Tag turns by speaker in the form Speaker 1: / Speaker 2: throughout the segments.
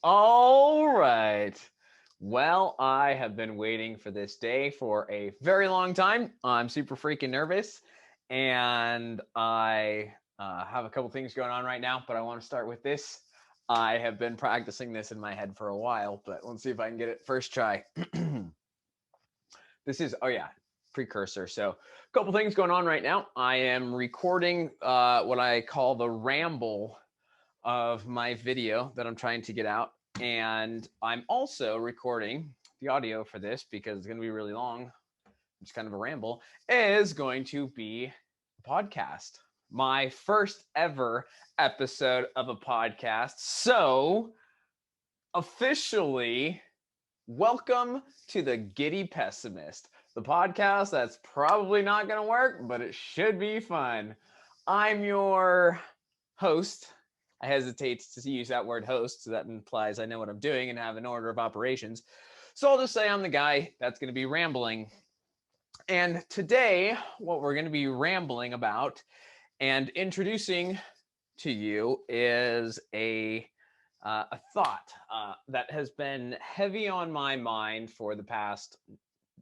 Speaker 1: All right. Well, I have been waiting for this day for a very long time. I'm super freaking nervous, and I have a couple things going on right now, but I want to start with this. I have been practicing this in my head for a while, but let's see if I can get it first try. This is, oh yeah, precursor. So, a couple things going on right now. I am recording what I call the ramble of my video that I'm trying to get out. And I'm also recording the audio for this because it's going to be really long. It's kind of a ramble. Is going to be a podcast, my first ever episode of a podcast. So, officially, welcome to the Giddy Pessimist, the podcast that's probably not going to work, but it should be fun. I'm your host. I hesitate to use that word host, so that implies I know what I'm doing and have an order of operations. So I'll just say I'm the guy that's going to be rambling. And today, what we're going to be rambling about and introducing to you is a thought that has been heavy on my mind for the past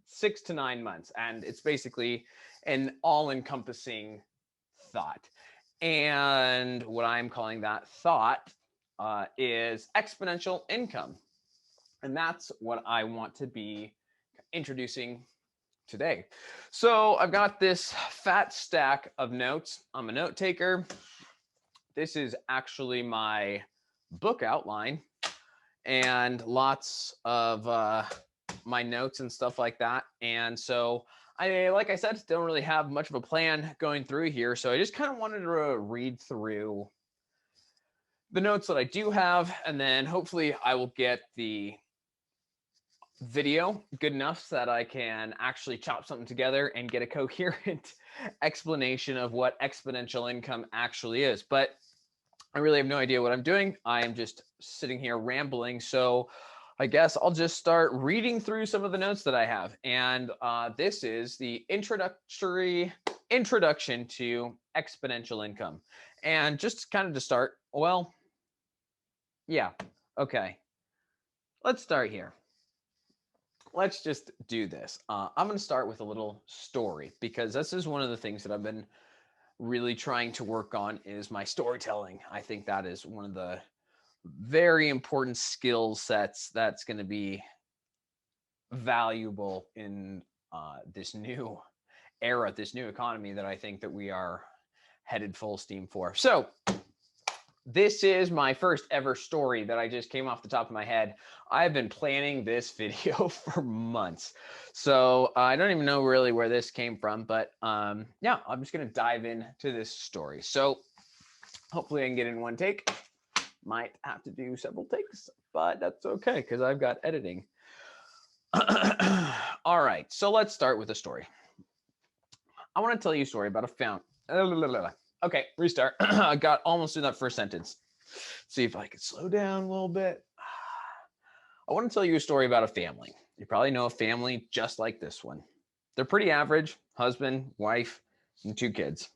Speaker 1: 6 to 9 months. And it's basically an all-encompassing thought. And what I'm calling that thought is exponential income. And that's what I want to be introducing today. So I've got this fat stack of notes. I'm a note taker. This is actually my book outline and lots of my notes and stuff like that. And so like I said, don't really have much of a plan going through here. So I just kind of wanted to read through the notes that I do have, and then hopefully I will get the video good enough so that I can actually chop something together and get a coherent explanation of what exponential income actually is. But I really have no idea what I'm doing. I am just sitting here rambling. So I guess I'll just start reading through some of the notes that I have. And this is the introduction to exponential income. And just kind of to start, well, yeah, okay. Let's start here. Let's just do this. I'm going to start with a little story because this is one of the things that I've been really trying to work on is my storytelling. I think that is one of the very important skill sets that's going to be valuable in this new era, this new economy that I think that we are headed full steam for. So this is my first ever story that I just came off the top of my head. I've been planning this video for months. So I don't even know really where this came from, but yeah, I'm just going to dive into this story. So hopefully I can get in one take. Might have to do several takes, but that's okay because I've got editing. All right, so let's start with a story. I want to tell you a story about a fountain. Okay, restart. I got almost through that first sentence. See if I could slow down a little bit. I want to tell you a story about a family. You probably know a family just like this one. They're pretty average, husband, wife, and 2 kids.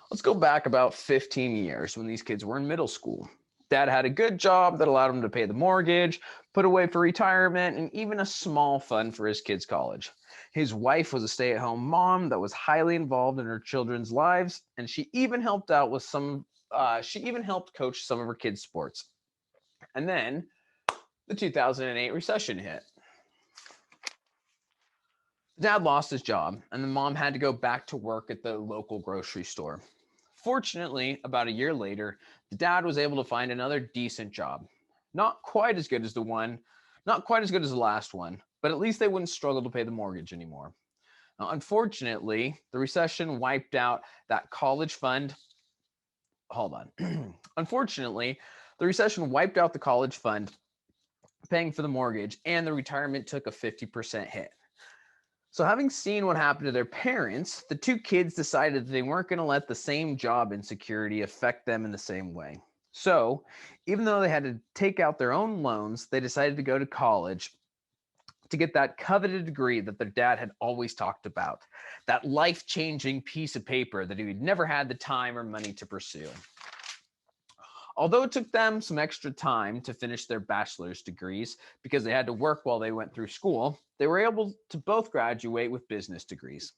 Speaker 1: Let's go back about 15 years when these kids were in middle school. Dad had a good job that allowed him to pay the mortgage, put away for retirement, and even a small fund for his kids' college. His wife was a stay-at-home mom that was highly involved in her children's lives, and she even helped out with she even helped coach some of her kids' sports. And then the 2008 recession hit. Dad lost his job, and the mom had to go back to work at the local grocery store. Fortunately, about a year later, the dad was able to find another decent job. Not quite as good as the last one, but at least they wouldn't struggle to pay the mortgage anymore. Now, unfortunately, the recession wiped out that college fund. Hold on. Unfortunately, the recession wiped out the college fund, paying for the mortgage, and the retirement took a 50% hit. So having seen what happened to their parents, the 2 kids decided that they weren't going to let the same job insecurity affect them in the same way. So even though they had to take out their own loans, they decided to go to college to get that coveted degree that their dad had always talked about, that life-changing piece of paper that he'd never had the time or money to pursue. Although it took them some extra time to finish their bachelor's degrees because they had to work while they went through school, they were able to both graduate with business degrees.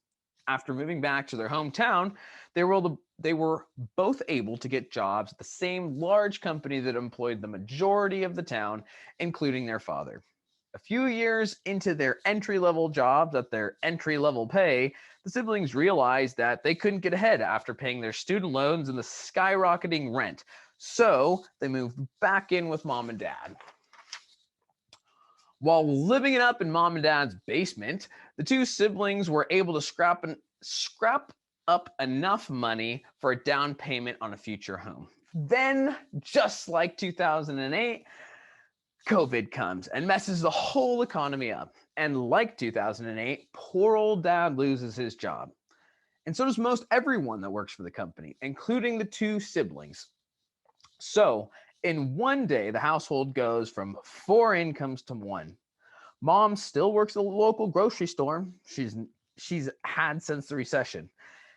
Speaker 1: After moving back to their hometown, they were both able to get jobs at the same large company that employed the majority of the town, including their father. A few years into their entry-level jobs at their entry-level pay, the siblings realized that they couldn't get ahead after paying their student loans and the skyrocketing rent. So they moved back in with mom and dad. While living it up in mom and dad's basement, the two siblings were able to scrap up enough money for a down payment on a future home. Then, just like 2008, COVID comes and messes the whole economy up. And like 2008, poor old dad loses his job. And so does most everyone that works for the company, including the two siblings. So in one day, the household goes from 4 incomes to 1. Mom still works at the local grocery store. She's had since the recession.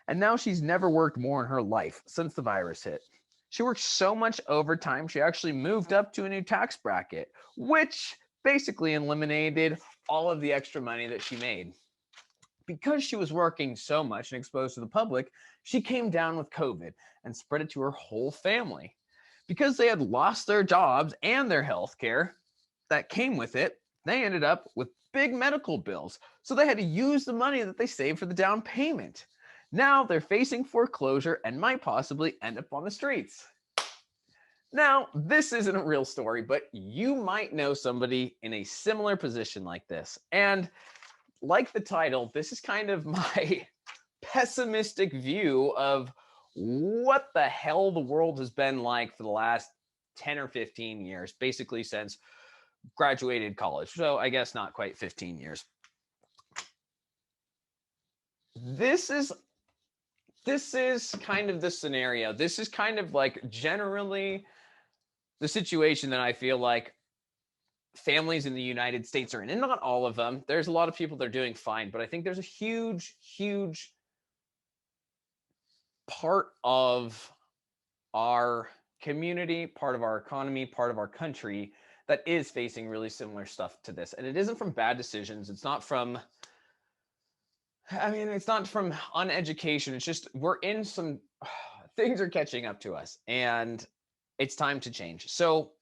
Speaker 1: And now she's never worked more in her life since the virus hit. She worked so much overtime, she actually moved up to a new tax bracket, which basically eliminated all of the extra money that she made. Because she was working so much and exposed to the public, she came down with COVID and spread it to her whole family. Because they had lost their jobs and their health care that came with it, they ended up with big medical bills. So they had to use the money that they saved for the down payment. Now they're facing foreclosure and might possibly end up on the streets. Now, this isn't a real story, but you might know somebody in a similar position like this. And like the title, this is kind of my pessimistic view of what the hell the world has been like for the last 10 or 15 years, basically since graduated college. So I guess not quite 15 years. This is kind of the scenario. This is kind of like generally the situation that I feel like families in the United States are in, and not all of them. There's a lot of people that are doing fine, but I think there's a huge part of our community, part of our economy, part of our country that is facing really similar stuff to this. And it isn't from bad decisions. It's not from uneducation. It's just we're in some things are catching up to us and it's time to change. So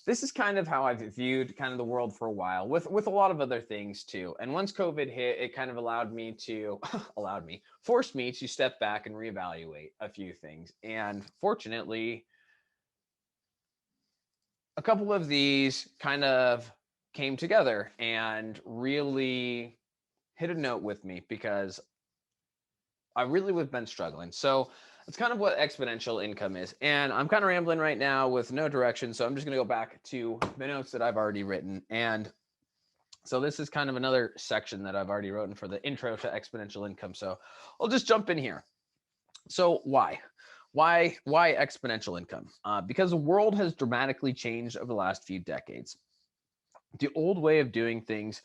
Speaker 1: this is kind of how I've viewed kind of the world for a while with a lot of other things too. And once COVID hit, it kind of forced me to step back and reevaluate a few things. And fortunately, a couple of these kind of came together and really hit a note with me because I really have been struggling. So it's kind of what exponential income is. And I'm kind of rambling right now with no direction. So I'm just going to go back to the notes that I've already written. And so this is kind of another section that I've already written for the intro to exponential income. So I'll just jump in here. So why exponential income? Because the world has dramatically changed over the last few decades. The old way of doing things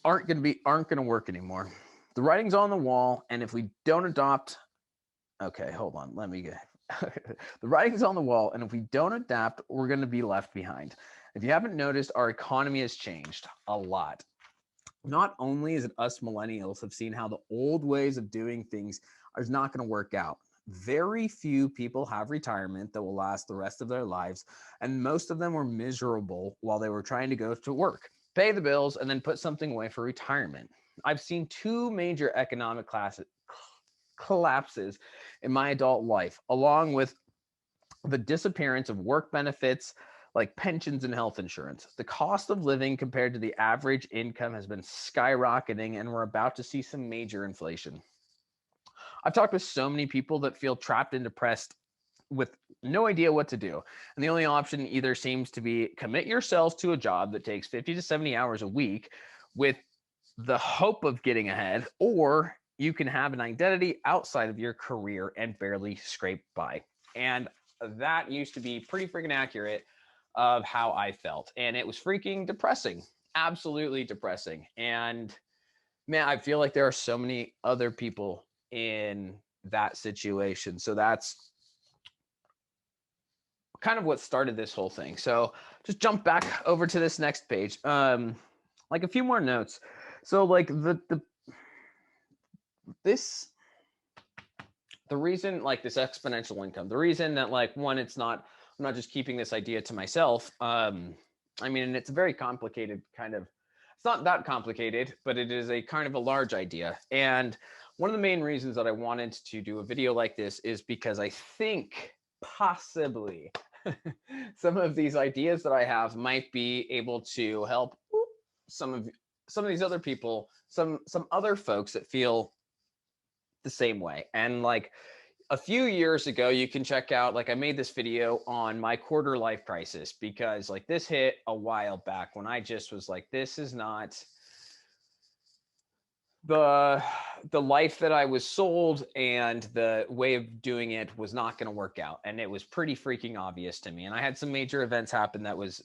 Speaker 1: aren't going to work anymore. The writing's on the wall, and if we don't adopt, okay, hold on, let me get the writing's on the wall, and if we don't adapt, we're going to be left behind. If you haven't noticed, our economy has changed a lot. Not only is it us millennials have seen how the old ways of doing things is not going to work out. Very few people have retirement that will last the rest of their lives, and most of them were miserable while they were trying to go to work, pay the bills, and then put something away for retirement. I've seen 2 major economic collapses in my adult life, along with the disappearance of work benefits like pensions and health insurance. The cost of living compared to the average income has been skyrocketing, and we're about to see some major inflation. I've talked with so many people that feel trapped and depressed with no idea what to do. And the only option either seems to be commit yourselves to a job that takes 50 to 70 hours a week with the hope of getting ahead, or you can have an identity outside of your career and barely scrape by. And that used to be pretty freaking accurate of how I felt. And it was freaking depressing, absolutely depressing. And man, I feel like there are so many other people in that situation. So that's kind of what started this whole thing. So just jump back over to this next page. Like a few more notes. So like this the reason, like, this exponential income, the reason that, like, one, I'm not just keeping this idea to myself. I mean, it's a very complicated kind of, it's not that complicated, but it is a kind of a large idea. And one of the main reasons that I wanted to do a video like this is because I think possibly some of these ideas that I have might be able to help some of these other people, some other folks that feel the same way. And like a few years ago, you can check out, like, I made this video on my quarter life crisis, because like this hit a while back when I just was like, this is not the life that I was sold, and the way of doing it was not going to work out. And it was pretty freaking obvious to me. And I had some major events happen that was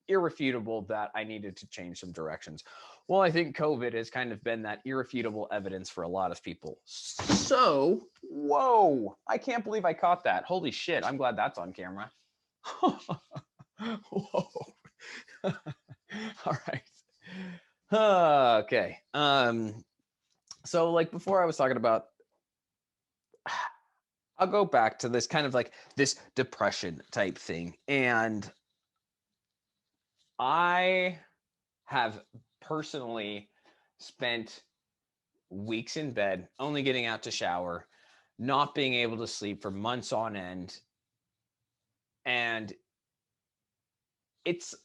Speaker 1: irrefutable that I needed to change some directions. Well, I think COVID has kind of been that irrefutable evidence for a lot of people. So, whoa, I can't believe I caught that. Holy shit, I'm glad that's on camera. Whoa. All right. Okay. So like before I was talking about, I'll go back to this kind of like this depression type thing. And I have personally spent weeks in bed, only getting out to shower, not being able to sleep for months on end. And it's,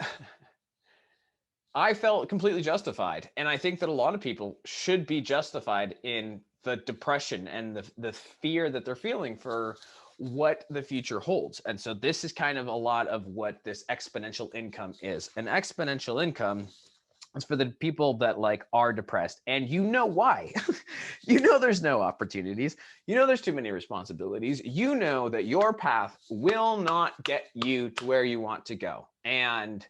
Speaker 1: I felt completely justified. And I think that a lot of people should be justified in the depression and the fear that they're feeling for what the future holds. And so this is kind of a lot of what this exponential income is. An exponential income, it's for the people that like are depressed, and you know why. You know there's no opportunities. You know there's too many responsibilities. You know that your path will not get you to where you want to go. And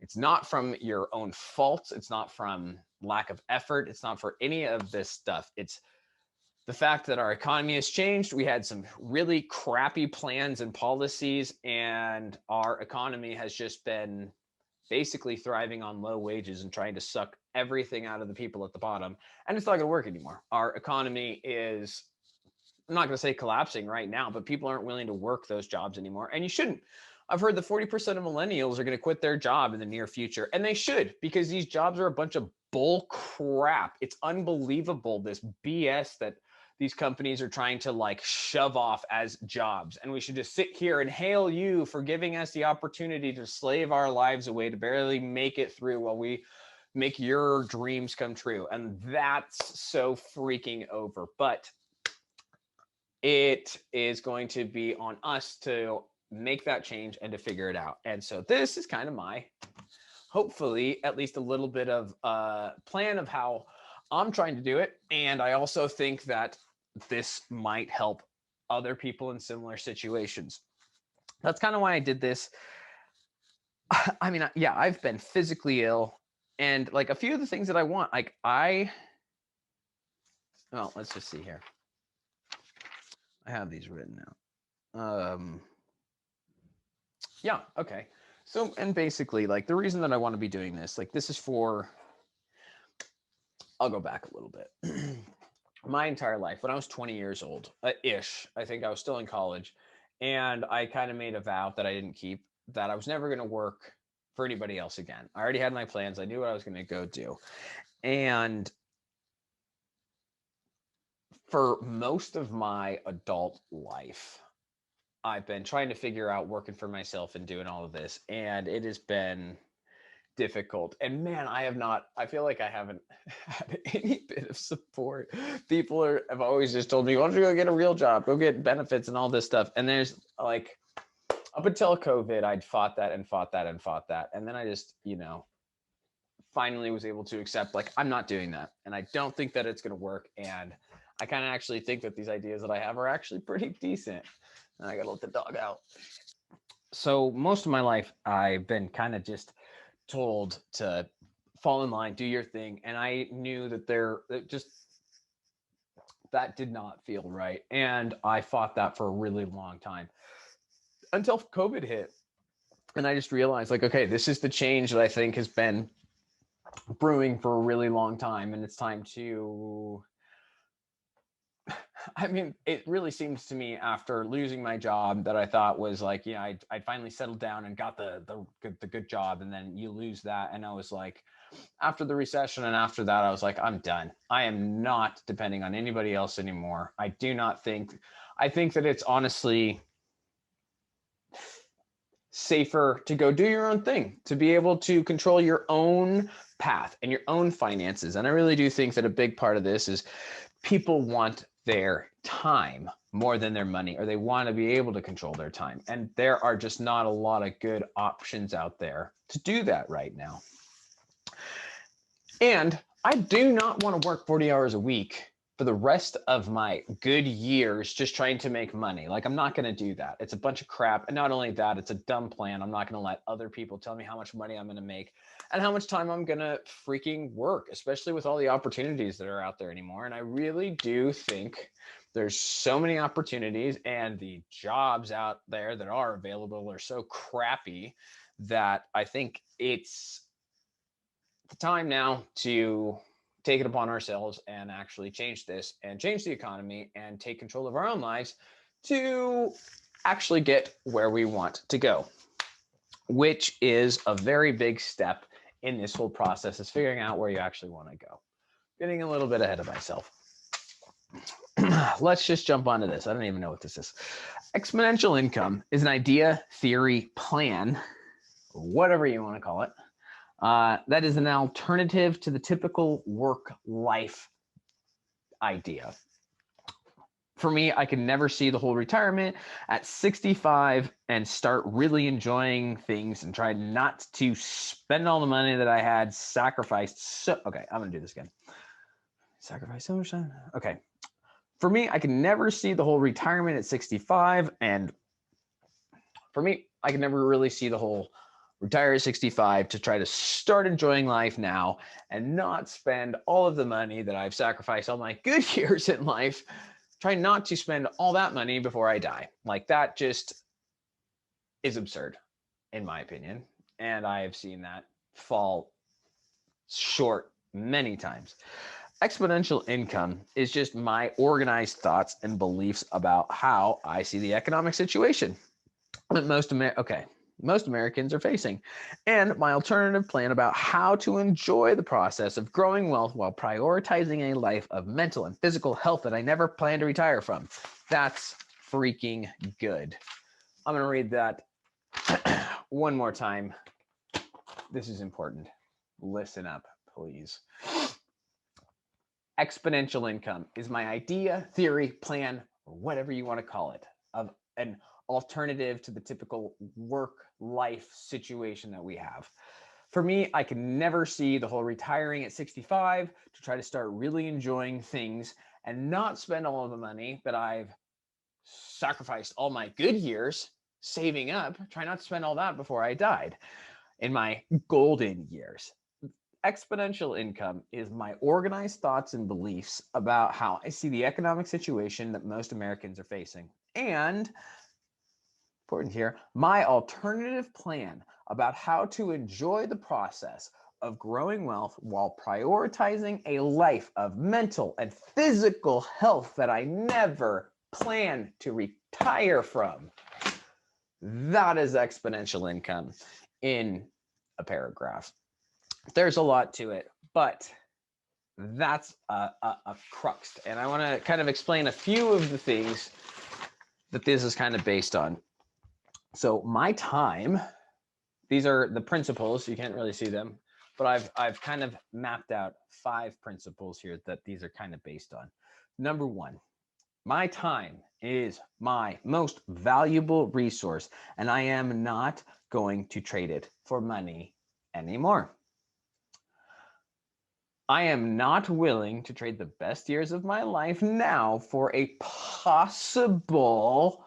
Speaker 1: it's not from your own fault. It's not from lack of effort. It's not for any of this stuff. It's the fact that our economy has changed. We had some really crappy plans and policies, and our economy has just been basically thriving on low wages and trying to suck everything out of the people at the bottom. And it's not going to work anymore. Our economy is, I'm not going to say collapsing right now, but people aren't willing to work those jobs anymore. And you shouldn't. I've heard that 40% of millennials are going to quit their job in the near future. And they should, because these jobs are a bunch of bull crap. It's unbelievable, this BS that these companies are trying to like shove off as jobs. And we should just sit here and hail you for giving us the opportunity to slave our lives away to barely make it through while we make your dreams come true. And that's so freaking over. But it is going to be on us to make that change and to figure it out. And so this is kind of my, hopefully, at least a little bit of a plan of how I'm trying to do it. And I also think that this might help other people in similar situations. That's kind of why I did this. I mean, yeah, I've been physically ill, and like a few of the things that I want, like well, let's just see here. I have these written out. Yeah, okay. So, and basically, like the reason that I want to be doing this, like this is for, I'll go back a little bit. My entire life, when I was 20 years old, ish, I think I was still in college, and I kind of made a vow that I didn't keep, that I was never going to work for anybody else again. I already had my plans. I knew what I was going to go do. And for most of my adult life, I've been trying to figure out working for myself and doing all of this. And it has been difficult. And man, I feel like I haven't had any bit of support. People have always just told me, why don't you go get a real job, go get benefits and all this stuff. And there's like, up until COVID, I'd fought that and fought that and fought that. And then I just, finally was able to accept, like, I'm not doing that. And I don't think that it's going to work. And I kind of actually think that these ideas that I have are actually pretty decent. And I got to let the dog out. So most of my life, I've been kind of just told to fall in line, do your thing. And I knew that that did not feel right. And I fought that for a really long time. until COVID hit. And I just realized, like, okay, this is the change that I think has been brewing for a really long time. And it's time to, I mean, it really seems to me after losing my job that I thought was like, I'd finally settled down and got the good job. And then you lose that. And I was like, after the recession and after that, I was like, I'm done. I am not depending on anybody else anymore. I think that it's honestly safer to go do your own thing, to be able to control your own path and your own finances. And I really do think that a big part of this is people want their time more than their money, or they want to be able to control their time. And there are just not a lot of good options out there to do that right now. And I do not want to work 40 hours a week for the rest of my good years just trying to make money. Like, I'm not going to do that. It's a bunch of crap. And not only that, it's a dumb plan. I'm not going to let other people tell me how much money I'm going to make and how much time I'm going to freaking work, especially with all the opportunities that are out there anymore. And I really do think there's so many opportunities, and the jobs out there that are available are so crappy that I think it's the time now to take it upon ourselves and actually change this and change the economy and take control of our own lives to actually get where we want to go, which is a very big step in this whole process, is figuring out where you actually want to go. Getting a little bit ahead of myself. Let's just jump onto this. I don't even know what this is. Exponential income is an idea, theory, plan, whatever you want to call it. That is an alternative to the typical work-life idea. For me, I can never see the whole retirement at 65 and start really enjoying things and try not to spend all the money that I had sacrificed. Okay, I'm going to do this again. Sacrifice so much time. Okay. For me, I can never see the whole retirement at 65. And for me, I can never really see the whole retire at 65 to try to start enjoying life now and not spend all of the money that I've sacrificed all my good years in life. Try not to spend all that money before I die. Like, that just is absurd, in my opinion. And I have seen that fall short many times. Exponential income is just my organized thoughts and beliefs about how I see the economic situation that most Americans are facing, and my alternative plan about how to enjoy the process of growing wealth while prioritizing a life of mental and physical health that I never plan to retire from. That's freaking good. I'm going to read that one more time. This is important. Listen up, please. Exponential income is my idea, theory, plan, or whatever you want to call it, of an alternative to the typical work-life situation that we have. For me, I can never see the whole retiring at 65 to try to start really enjoying things and not spend all of the money that I've sacrificed all my good years saving up. Try not to spend all that before I died in my golden years. Exponential income is my organized thoughts and beliefs about how I see the economic situation that most Americans are facing. And important here, my alternative plan about how to enjoy the process of growing wealth while prioritizing a life of mental and physical health that I never plan to retire from. That is exponential income in a paragraph. There's a lot to it, but that's a crux. And I want to kind of explain a few of the things that this is kind of based on. So my time, these are the principles. You can't really see them, but I've kind of mapped out 5 principles here that these are kind of based on. Number 1, my time is my most valuable resource, and I am not going to trade it for money anymore. I am not willing to trade the best years of my life now for a possible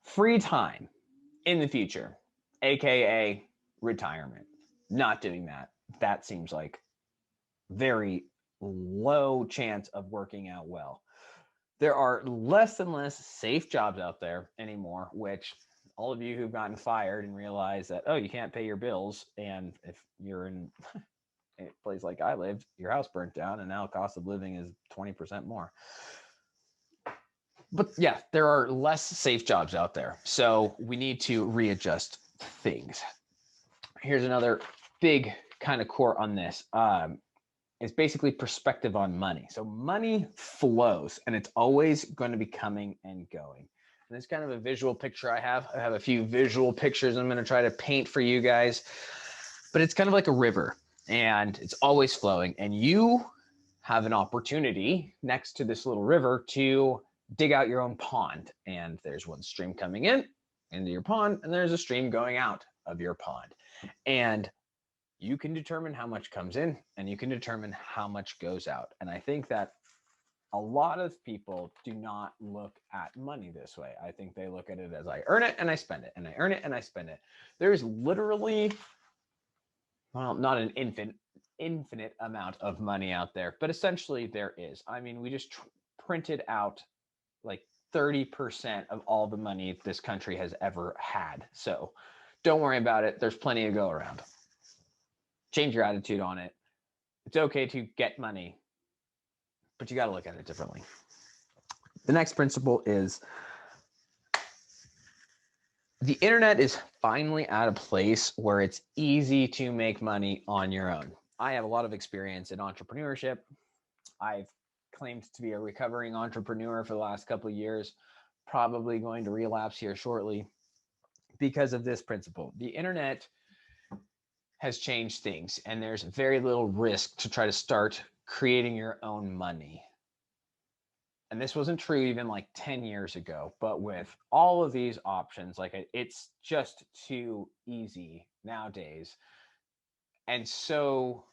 Speaker 1: free time in the future, aka retirement. Not doing that. That seems like very low chance of working out well. There are less and less safe jobs out there anymore, which all of you who've gotten fired and realized that, oh, you can't pay your bills. And if you're in a place like I lived, your house burnt down and now the cost of living is 20% more. But yeah, there are less safe jobs out there. So we need to readjust things. Here's another big kind of core on this. It's basically perspective on money. So money flows and it's always going to be coming and going. And it's kind of a visual picture I have. I have a few visual pictures I'm going to try to paint for you guys. But it's kind of like a river and it's always flowing. And you have an opportunity next to this little river to dig out your own pond. And there's one stream coming in into your pond and there's a stream going out of your pond. And you can determine how much comes in and you can determine how much goes out. And I think that a lot of people do not look at money this way. I think they look at it as I earn it and I spend it and I earn it and I spend it. There's literally, well, not an infinite amount of money out there, but essentially there is. I mean, we just printed out like 30% of all the money this country has ever had. So don't worry about it. There's plenty to go around. Change your attitude on it. It's okay to get money, but you got to look at it differently. The next principle is the internet is finally at a place where it's easy to make money on your own. I have a lot of experience in entrepreneurship. I've claimed to be a recovering entrepreneur for the last couple of years, probably going to relapse here shortly because of this principle. The internet has changed things and there's very little risk to try to start creating your own money. And this wasn't true even like 10 years ago, but with all of these options, like it's just too easy nowadays and so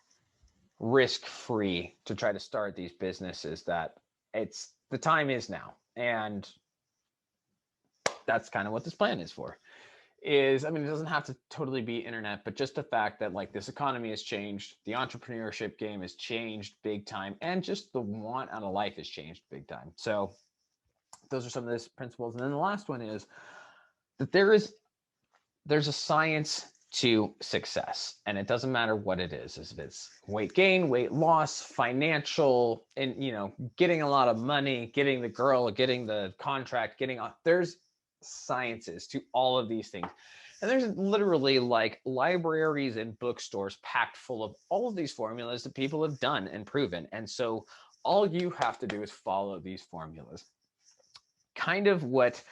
Speaker 1: risk-free to try to start these businesses that the time is now. And that's kind of what this plan is for. Is, I mean, it doesn't have to totally be internet, but just the fact that like this economy has changed, the entrepreneurship game has changed big time, and just the want out of life has changed big time. So those are some of these principles. And then the last one is that there's a science to success, and it doesn't matter what it is if it's weight gain, weight loss, financial, and getting a lot of money, getting the girl, getting the contract, there's sciences to all of these things. And there's literally like libraries and bookstores packed full of all of these formulas that people have done and proven. And so all you have to do is follow these formulas. Kind of what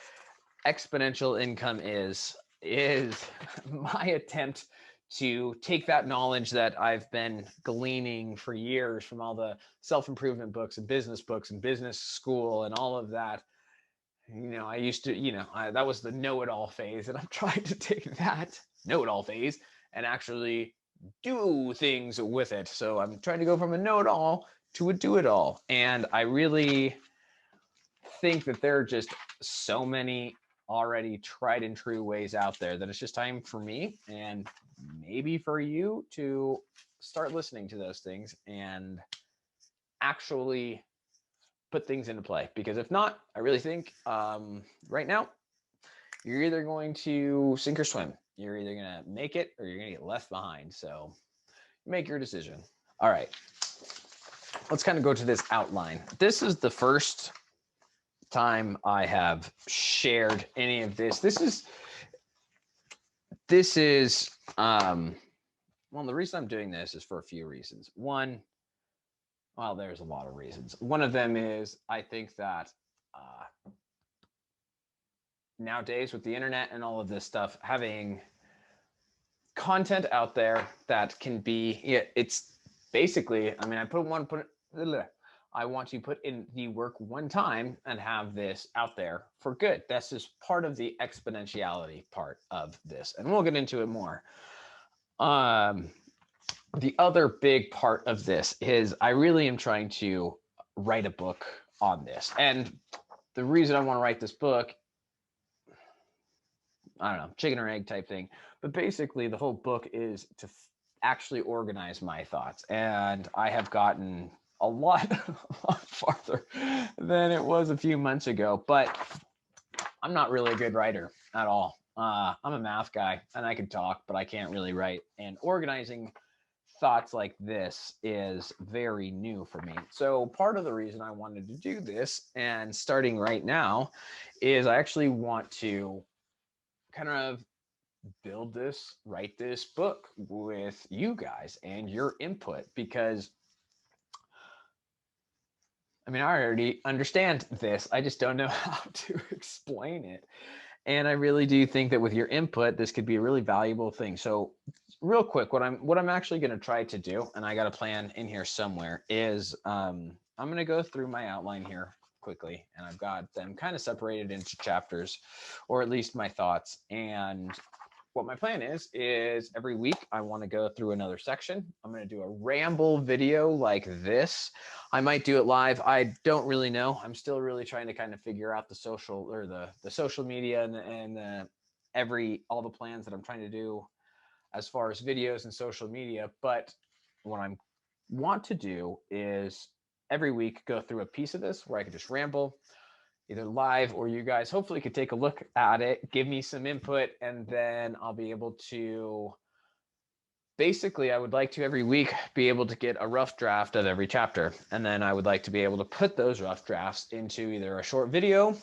Speaker 1: exponential income is my attempt to take that knowledge that I've been gleaning for years from all the self-improvement books and business school and all of that. I used to, that was the know-it-all phase, and I'm trying to take that know-it-all phase and actually do things with it. So I'm trying to go from a know-it-all to a do-it-all. And I really think that there are just so many already tried and true ways out there that it's just time for me and maybe for you to start listening to those things and actually put things into play. Because if not, I really think right now you're either going to sink or swim. You're either going to make it or you're going to get left behind. So make your decision. All right, let's kind of go to this outline. This is the first time I have shared any of this. This is well, the reason I'm doing this is for a few reasons. One, well, there's a lot of reasons. One of them is I think that nowadays with the internet and all of this stuff, having content out there that can be, it's basically, I mean, I want to put in the work one time and have this out there for good. That's just part of the exponentiality part of this. And we'll get into it more. The other big part of this is I really am trying to write a book on this. And the reason I want to write this book, I don't know, chicken or egg type thing. But basically the whole book is to actually organize my thoughts. And I have gotten a lot farther than it was a few months ago, but I'm not really a good writer at all. I'm a math guy and I can talk, but I can't really write. And organizing thoughts like this is very new for me. So part of the reason I wanted to do this and starting right now is I actually want to kind of write this book with you guys and your input because I mean, I already understand this. I just don't know how to explain it. And I really do think that with your input, this could be a really valuable thing. So real quick, what I'm actually going to try to do, and I got a plan in here somewhere, is I'm going to go through my outline here quickly, and I've got them kind of separated into chapters, or at least my thoughts. And what my plan is every week I want to go through another section. I'm going to do a ramble video like this. I might do it live. I don't really know. I'm still really trying to kind of figure out the social or the social media and all the plans that I'm trying to do as far as videos and social media. But what I want to do is every week go through a piece of this where I could just ramble either live or you guys hopefully could take a look at it, give me some input, and then I'll be able to basically, I would like to every week be able to get a rough draft of every chapter. And then I would like to be able to put those rough drafts into either a short video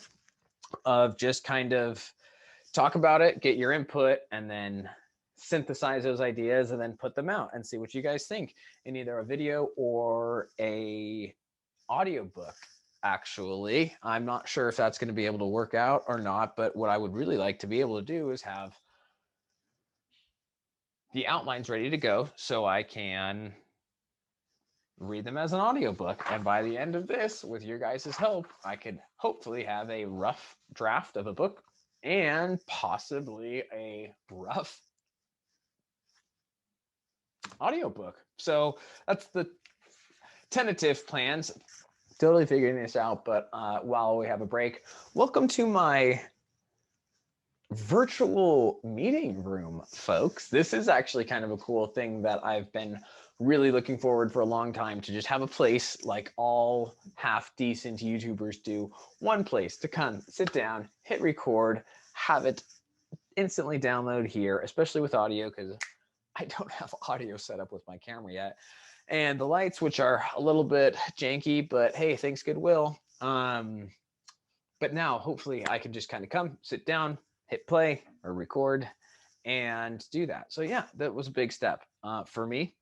Speaker 1: of just kind of talk about it, get your input, and then synthesize those ideas and then put them out and see what you guys think in either a video or a audiobook. Actually, I'm not sure if that's going to be able to work out or not, but what I would really like to be able to do is have the outlines ready to go so I can read them as an audiobook. And by the end of this, with your guys' help, I could hopefully have a rough draft of a book and possibly a rough audiobook. So that's the tentative plans. Totally figuring this out, but while we have a break, welcome to my virtual meeting room, folks. This is actually kind of a cool thing that I've been really looking forward for a long time, to just have a place like all half decent YouTubers do, one place to come, sit down, hit record, have it instantly download here, especially with audio, because I don't have audio set up with my camera yet. And the lights, which are a little bit janky, but hey, thanks goodwill. But now hopefully I can just kind of come, sit down, hit play or record and do that. So yeah, that was a big step for me.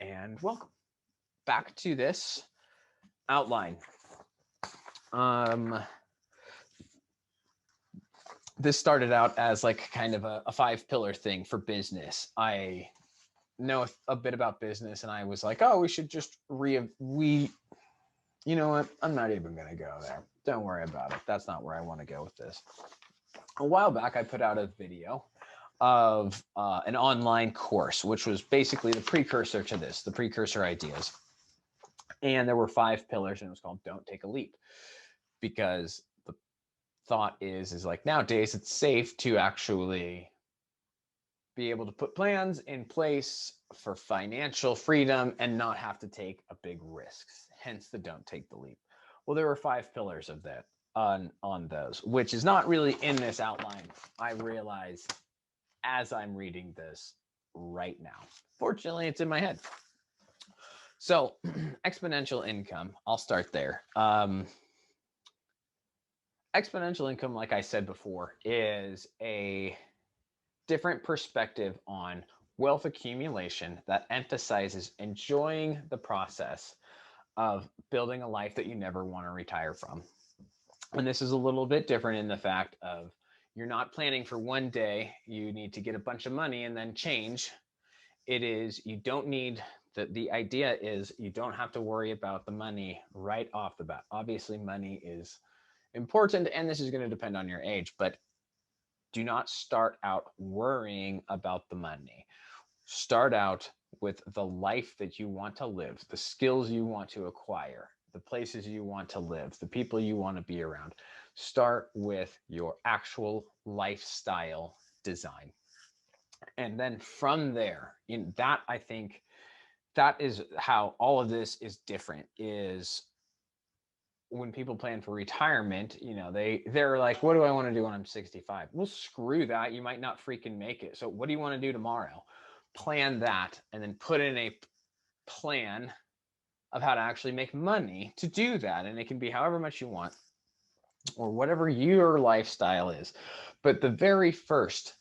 Speaker 1: And welcome back to this outline. This started out as like kind of a 5-pillar thing for business. I know a bit about business and I was like, oh, we should just you know what? I'm not even going to go there. Don't worry about it. That's not where I want to go with this. A while back, I put out a video of an online course, which was basically the precursor to this, the precursor ideas. And there were 5 pillars, and it was called Don't Take a Leap. Because the thought is like nowadays it's safe to actually be able to put plans in place for financial freedom and not have to take a big risks, hence the Don't Take the Leap. Well, there were 5 pillars of that on those, which is not really in this outline. I realize as I'm reading this right now. Fortunately, it's in my head. So exponential income, I'll start there. Exponential income, like I said before, is a different perspective on wealth accumulation that emphasizes enjoying the process of building a life that you never want to retire from. And this is a little bit different in the fact of you're not planning for one day, you need to get a bunch of money and then change. It is, you don't need, the idea is you don't have to worry about the money right off the bat. Obviously, money is important, and this is going to depend on your age, but do not start out worrying about the money. Start out with the life that you want to live, the skills you want to acquire, the places you want to live, the people you want to be around. Start with your actual lifestyle design. And then from there, in that, I think that is how all of this is different, is when people plan for retirement, they're like, what do I want to do when I'm 65? Well, screw that. You might not freaking make it. So what do you want to do tomorrow? Plan that and then put in a plan of how to actually make money to do that. And it can be however much you want or whatever your lifestyle is. But the very first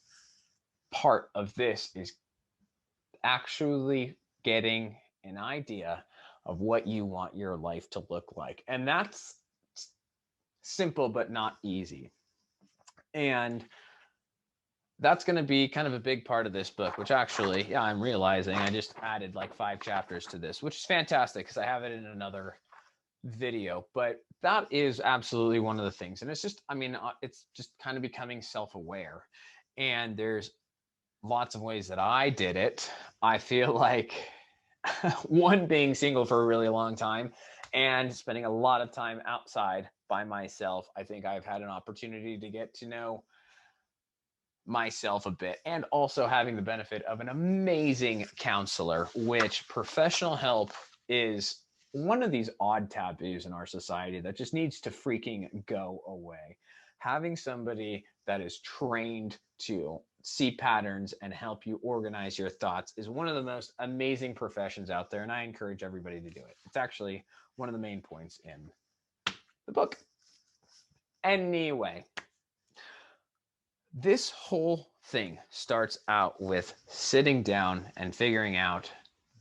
Speaker 1: part of this is actually getting an idea of what you want your life to look like. And that's simple, but not easy. And that's going to be kind of a big part of this book, which actually, yeah, I'm realizing I just added like 5 chapters to this, which is fantastic because I have it in another video. But that is absolutely one of the things. And it's just, it's just kind of becoming self-aware. And there's lots of ways that I did it. I feel like one, being single for a really long time and spending a lot of time outside by myself, I think I've had an opportunity to get to know myself a bit, and also having the benefit of an amazing counselor, which professional help is one of these odd taboos in our society that just needs to freaking go away. Having somebody that is trained to see patterns and help you organize your thoughts is one of the most amazing professions out there, and I encourage everybody to do it. It's actually one of the main points in the book. Anyway, this whole thing starts out with sitting down and figuring out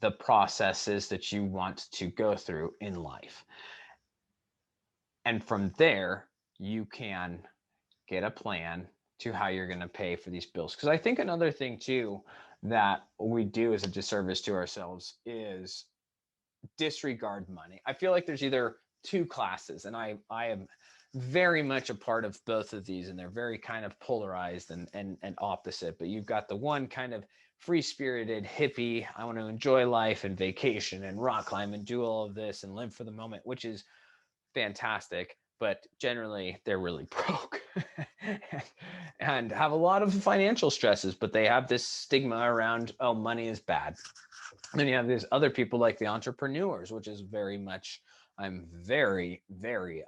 Speaker 1: the processes that you want to go through in life. And from there, you can get a plan to how you're going to pay for these bills. Because I think another thing too that we do as a disservice to ourselves is disregard money. I feel like there's either two classes, and I am very much a part of both of these, and they're very kind of polarized and opposite. But you've got the one kind of free-spirited hippie, I want to enjoy life and vacation and rock climb and do all of this and live for the moment, which is fantastic, but generally they're really broke and have a lot of financial stresses, but they have this stigma around, oh, money is bad. And then you have these other people like the entrepreneurs, which is very much, I'm very, very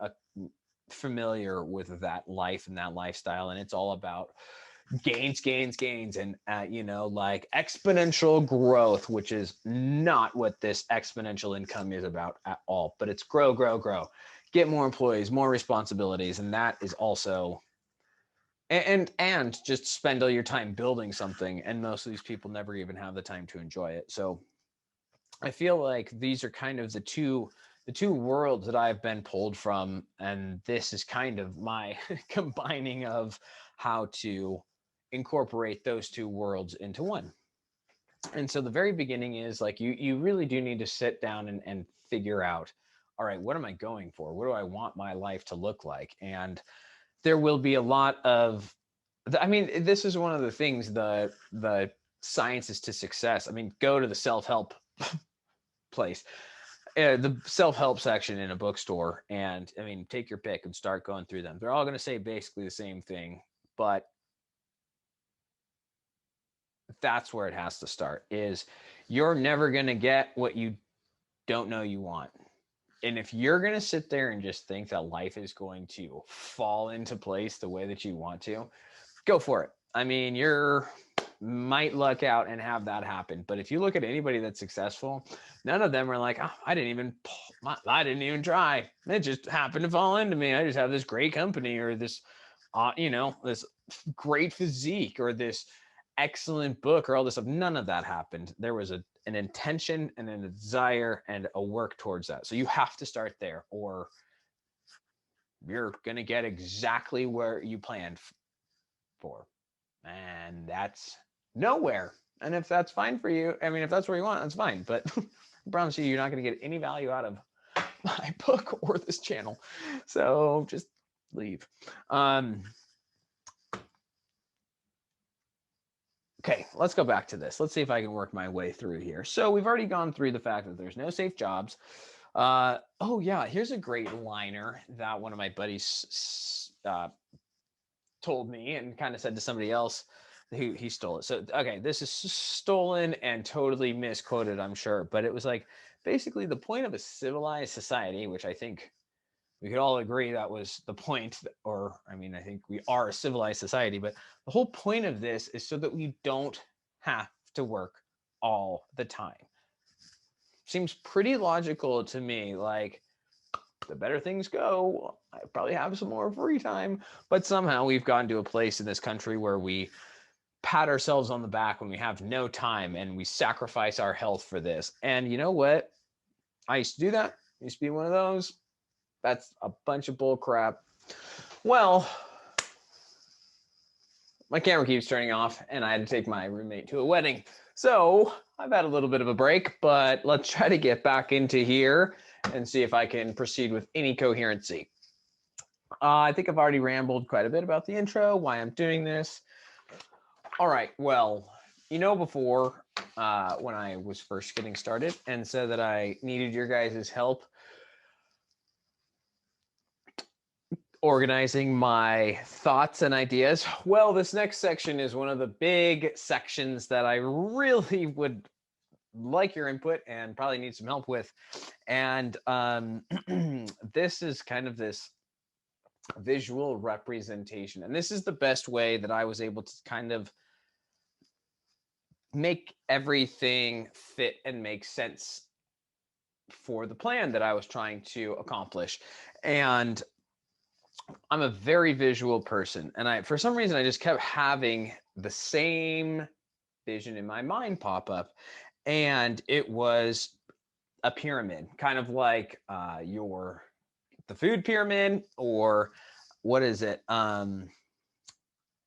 Speaker 1: familiar with that life and that lifestyle. And it's all about gains, and, like exponential growth, which is not what this exponential income is about at all. But it's grow, get more employees, more responsibilities. And that is also, and just spend all your time building something. And most of these people never even have the time to enjoy it. So I feel like these are kind of the two worlds that I've been pulled from, and this is kind of my combining of how to incorporate those two worlds into one. And so the very beginning is like you really do need to sit down and figure out, all right, what am I going for? What do I want my life to look like? And there will be a lot of, this is one of the things, the sciences to success. Go to the self-help place, the self-help section in a bookstore, and take your pick and start going through them. They're all going to say basically the same thing, but that's where it has to start. Is you're never going to get what you don't know you want. And if you're going to sit there and just think that life is going to fall into place the way that you want to, go for it. You're might luck out and have that happen. But if you look at anybody that's successful, none of them are like, oh, I didn't even try. It just happened to fall into me. I just have this great company, or this, this great physique, or this excellent book, or all this stuff. None of that happened. There was an intention and a desire and a work towards that. So you have to start there, or you're going to get exactly where you planned for. And that's nowhere. And if that's fine for you, if that's where you want, that's fine. But I promise you, you're not going to get any value out of my book or this channel. So just leave. Okay, let's go back to this. Let's see if I can work my way through here. So we've already gone through the fact that there's no safe jobs. Oh yeah, here's a great liner that one of my buddies told me and kind of said to somebody else who he stole it. So, okay, this is stolen and totally misquoted, I'm sure. But it was like, basically the point of a civilized society, which I think we could all agree that was the point, or I mean, I think we are a civilized society, but the whole point of this is so that we don't have to work all the time. Seems pretty logical to me. Like, the better things go, I probably have some more free time. But somehow we've gotten to a place in this country where we pat ourselves on the back when we have no time and we sacrifice our health for this. And you know what? I used to do that. I used to be one of those. That's a bunch of bull crap. Well, my camera keeps turning off and I had to take my roommate to a wedding. So I've had a little bit of a break, but let's try to get back into here and see if I can proceed with any coherency. I think I've already rambled quite a bit about the intro, why I'm doing this. All right, well, before when I was first getting started and said that I needed your guys' help organizing my thoughts and ideas. Well, this next section is one of the big sections that I really would like your input and probably need some help with. And this is kind of this visual representation. And this is the best way that I was able to kind of make everything fit and make sense for the plan that I was trying to accomplish. And I'm a very visual person, and for some reason I just kept having the same vision in my mind pop up, and it was a pyramid, kind of like the food pyramid, or what is it,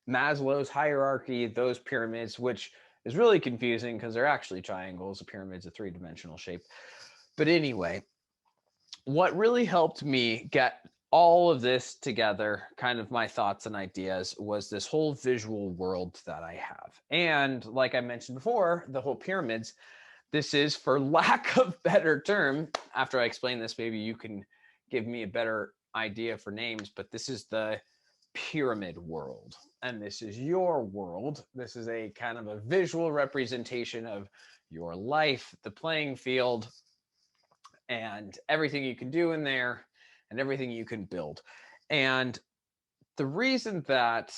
Speaker 1: Maslow's hierarchy, those pyramids, which is really confusing because they're actually triangles. A pyramid's a three-dimensional shape. But anyway, what really helped me get all of this together, kind of my thoughts and ideas, was this whole visual world that I have. And like I mentioned before, the whole pyramids, this is, for lack of better term, after I explain this, maybe you can give me a better idea for names, but this is the pyramid world. And this is your world. This is a kind of a visual representation of your life, the playing field, and everything you can do in there and everything you can build. And the reason that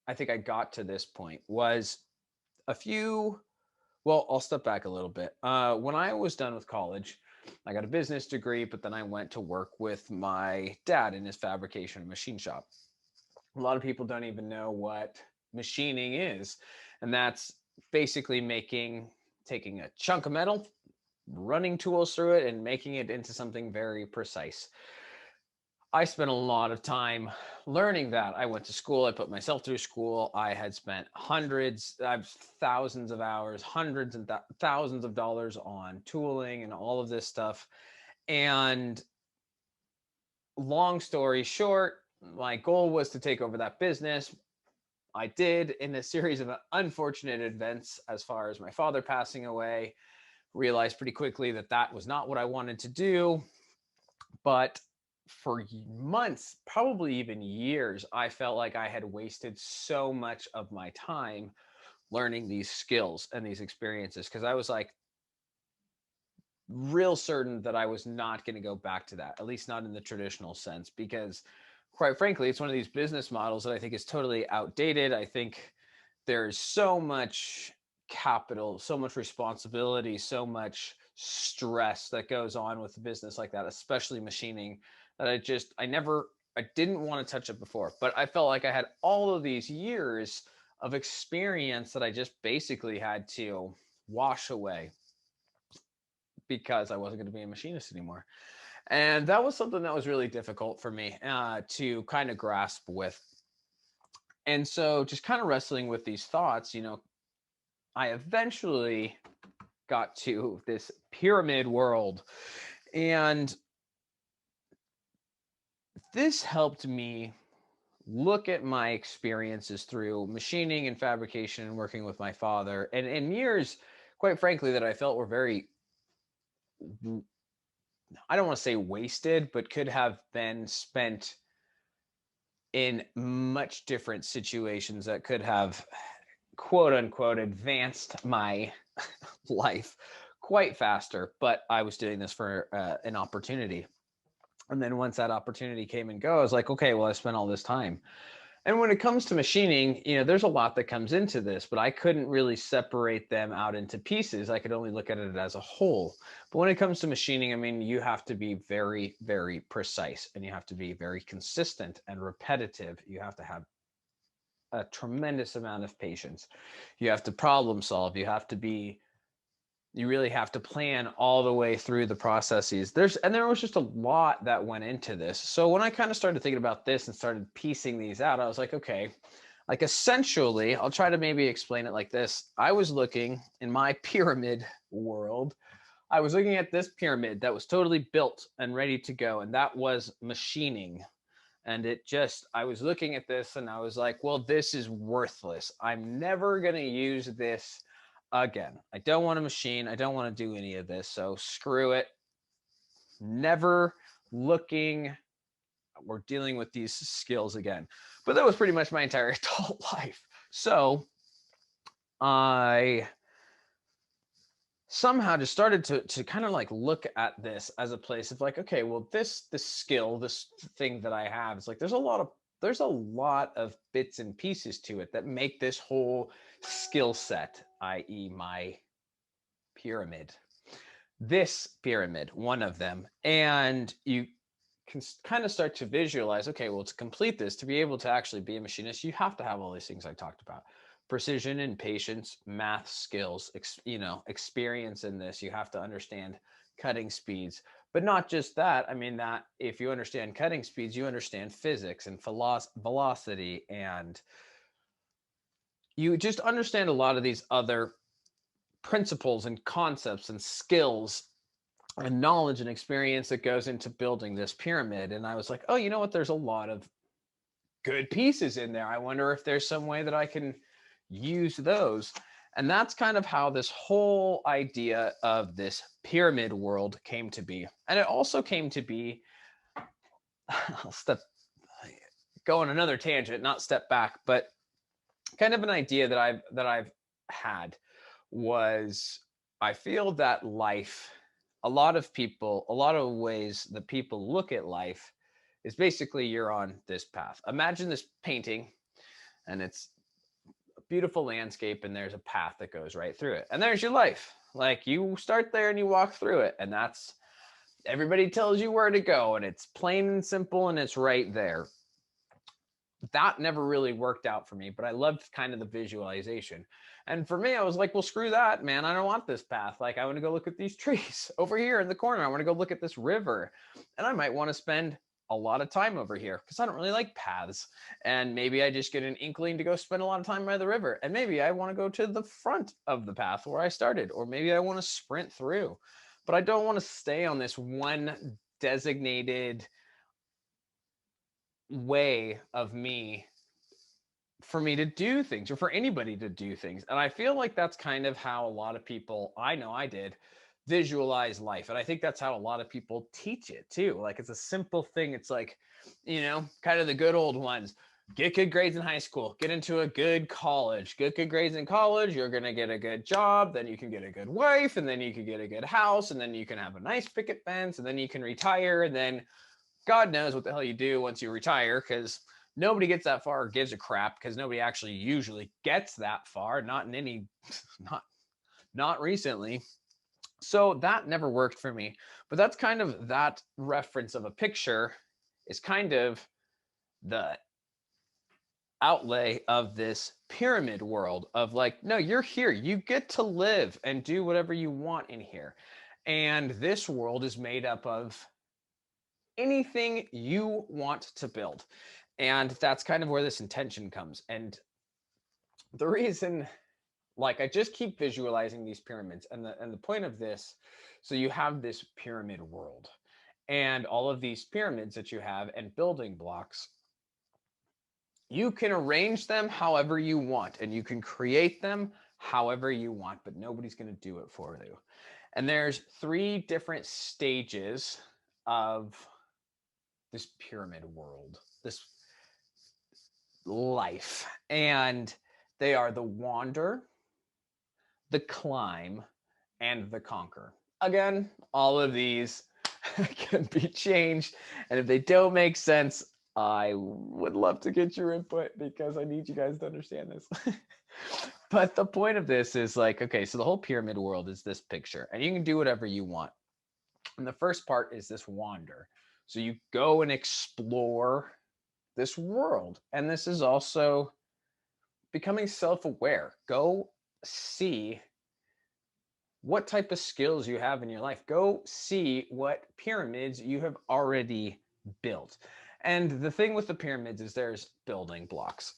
Speaker 1: I think I got to this point was I'll step back a little bit. When I was done with college, I got a business degree, but then I went to work with my dad in his fabrication machine shop. A lot of people don't even know what machining is. And that's basically taking a chunk of metal, running tools through it, and making it into something very precise. I spent a lot of time learning that. I went to school. I put myself through school. I had spent thousands of hours, hundreds and thousands of dollars on tooling and all of this stuff. And long story short, my goal was to take over that business. I did, in a series of unfortunate events, as far as my father passing away. Realized pretty quickly that that was not what I wanted to do. But for months, probably even years, I felt like I had wasted so much of my time learning these skills and these experiences, because I was like real certain that I was not going to go back to that, at least not in the traditional sense, because quite frankly, it's one of these business models that I think is totally outdated. I think there's so much capital, so much responsibility, so much stress that goes on with a business like that, especially machining, that I didn't want to touch it before. But I felt like I had all of these years of experience that I just basically had to wash away because I wasn't going to be a machinist anymore. And that was something that was really difficult for me to kind of grasp with. And so just kind of wrestling with these thoughts, I eventually got to this pyramid world. And this helped me look at my experiences through machining and fabrication and working with my father. And in years, quite frankly, that I felt were very, I don't want to say wasted, but could have been spent in much different situations that could have, quote unquote, advanced my life quite faster. But I was doing this for an opportunity. And then once that opportunity came and go, I was like, okay, well, I spent all this time. And when it comes to machining, there's a lot that comes into this, but I couldn't really separate them out into pieces. I could only look at it as a whole. But when it comes to machining, I mean, you have to be very, very precise, and you have to be very consistent and repetitive. You have to have a tremendous amount of patience. You have to problem solve. You really have to plan all the way through the processes. There was just a lot that went into this. So when I kind of started thinking about this and started piecing these out, I was like, okay, like essentially, I'll try to maybe explain it like this. I was looking in my pyramid world. I was looking at this pyramid that was totally built and ready to go, and that was machining. And I was looking at this and I was like, well, this is worthless. I'm never going to use this again. I don't want a machine. I don't want to do any of this. So screw it. Never looking or dealing with these skills again. But that was pretty much my entire adult life. So I somehow just started to kind of like look at this as a place of like, okay, well, this skill, this thing that I have, it's like there's a lot of bits and pieces to it that make this whole skill set, i.e. my pyramid. This pyramid, one of them. And you can kind of start to visualize, okay, well, to complete this, to be able to actually be a machinist, you have to have all these things I talked about. Precision and patience, math skills, experience in this. You have to understand cutting speeds, but not just that. I mean, that if you understand cutting speeds, you understand physics and velocity, and you just understand a lot of these other principles and concepts and skills and knowledge and experience that goes into building this pyramid. And I was like, oh, you know what? There's a lot of good pieces in there. I wonder if there's some way that I can use those. And that's kind of how this whole idea of this pyramid world came to be. And it also came to be, I'll go on another tangent, not step back, but kind of an idea that I've had was, I feel that life, a lot of ways that people look at life is basically you're on this path. Imagine this painting, and it's a beautiful landscape, and there's a path that goes right through it. And there's your life. Like, you start there and you walk through it, and that's, everybody tells you where to go, and it's plain and simple, and it's right there. That never really worked out for me, but I loved kind of the visualization. And for me, I was like, well, screw that, man. I don't want this path. Like, I want to go look at these trees over here in the corner. I want to go look at this river. And I might want to spend a lot of time over here because I don't really like paths. And maybe I just get an inkling to go spend a lot of time by the river. And maybe I want to go to the front of the path where I started, or maybe I want to sprint through. But I don't want to stay on this one designated way of me for me to do things, or for anybody to do things. And I feel like that's kind of how a lot of people, I know I did, visualize life. And I think that's how a lot of people teach it too. Like, it's a simple thing. It's like, kind of the good old ones. Get good grades in high school, get into a good college, get good grades in college, you're going to get a good job, then you can get a good wife, and then you can get a good house, and then you can have a nice picket fence, and then you can retire, and then God knows what the hell you do once you retire, because nobody gets that far or gives a crap, because nobody actually usually gets that far, not in any, not recently. So that never worked for me. But that's kind of, that reference of a picture is kind of the outlay of this pyramid world of like, no, you're here. You get to live and do whatever you want in here. And this world is made up of anything you want to build. And that's kind of where this intention comes. And the reason, like, I just keep visualizing these pyramids, and the point of this, so you have this pyramid world and all of these pyramids that you have and building blocks. You can arrange them however you want, and you can create them however you want, but nobody's going to do it for you. And there's 3 different stages of this pyramid world, this life. And they are the wander, the climb, and the conquer. Again, all of these can be changed. And if they don't make sense, I would love to get your input because I need you guys to understand this. But the point of this is like, okay, so the whole pyramid world is this picture, and you can do whatever you want. And the first part is this wander. So you go and explore this world. And this is also becoming self aware. Go see what type of skills you have in your life. Go see what pyramids you have already built. And the thing with the pyramids is there's building blocks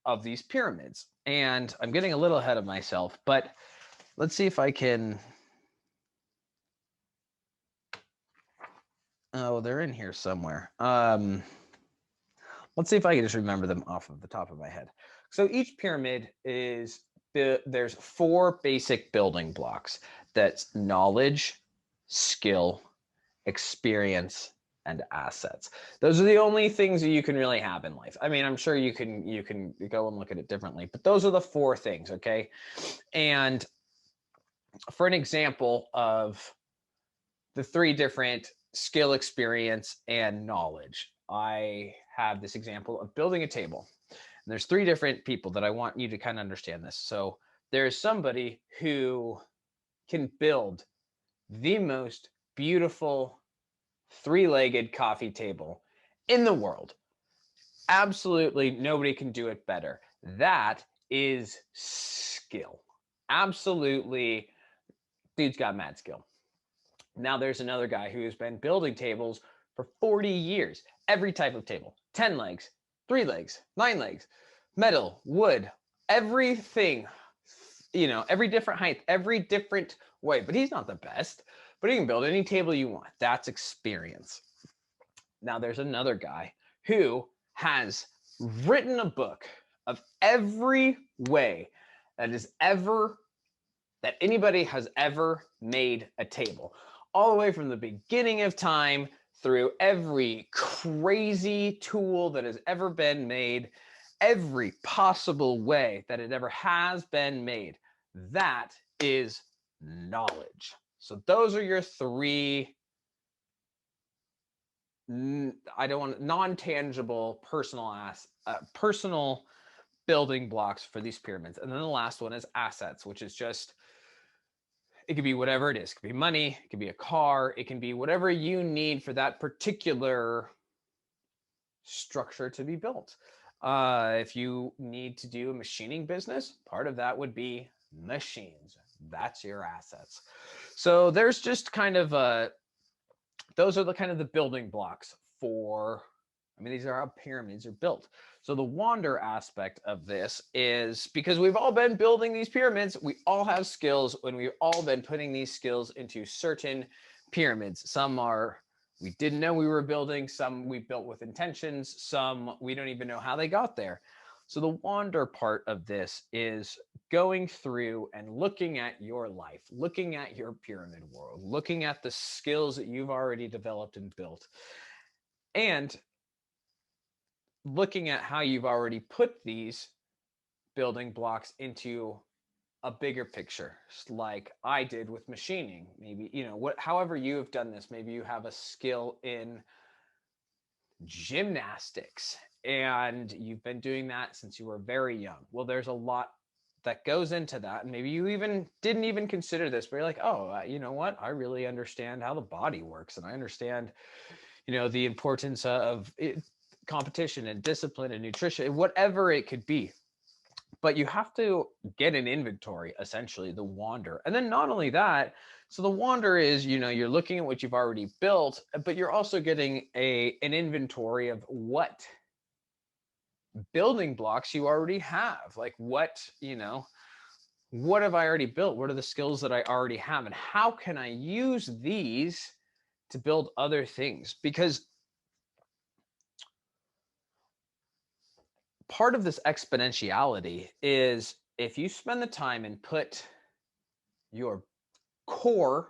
Speaker 1: of these pyramids. And I'm getting a little ahead of myself, but let's see if I can. Oh, they're in here somewhere. Let's see if I can just remember them off of the top of my head. So each pyramid is, there's 4 basic building blocks. That's knowledge, skill, experience, and assets. Those are the only things that you can really have in life. I mean, I'm sure you can go and look at it differently, but those are the 4 things, okay? And for an example of the 3 different skill, experience, and knowledge, I have this example of building a table. And there's 3 different people that I want you to kind of understand this. So there's somebody who can build the most beautiful 3-legged coffee table in the world. Absolutely nobody can do it better. That is skill. Absolutely, dude's got mad skill. Now there's another guy who has been building tables for 40 years. Every type of table, 10 legs, 3 legs, 9 legs, metal, wood, everything, every different height, every different way. But he's not the best, but he can build any table you want. That's experience. Now there's another guy who has written a book of every way that anybody has ever made a table, all the way from the beginning of time through every crazy tool that has ever been made, every possible way that it ever has been made. That is knowledge. So those are your 3 non-tangible personal building blocks for these pyramids. And then the last one is assets, which is just, it could be whatever it is. It could be money, it could be a car, it can be whatever you need for that particular structure to be built. If you need to do a machining business, part of that would be machines. That's your assets. So there's just kind of those are the kind of the building blocks for, I mean, these are how pyramids are built. So the wander aspect of this is because we've all been building these pyramids, we all have skills, and we've all been putting these skills into certain pyramids. Some are we didn't know we were building, some we built with intentions, some we don't even know how they got there. So the wander part of this is going through and looking at your life, looking at your pyramid world, looking at the skills that you've already developed and built, and looking at how you've already put these building blocks into a bigger picture, like I did with machining. Maybe, however you have done this, maybe you have a skill in gymnastics and you've been doing that since you were very young. Well, there's a lot that goes into that, and maybe you even didn't even consider this, but you're like, oh, you know what, I really understand how the body works, and I understand the importance of competition and discipline and nutrition, whatever it could be. But you have to get an inventory, essentially, the wander. And then not only that, so the wander is, you're looking at what you've already built, but you're also getting an inventory of what building blocks you already have. Like what have I already built? What are the skills that I already have? And how can I use these to build other things? Because part of this exponentiality is if you spend the time and put your core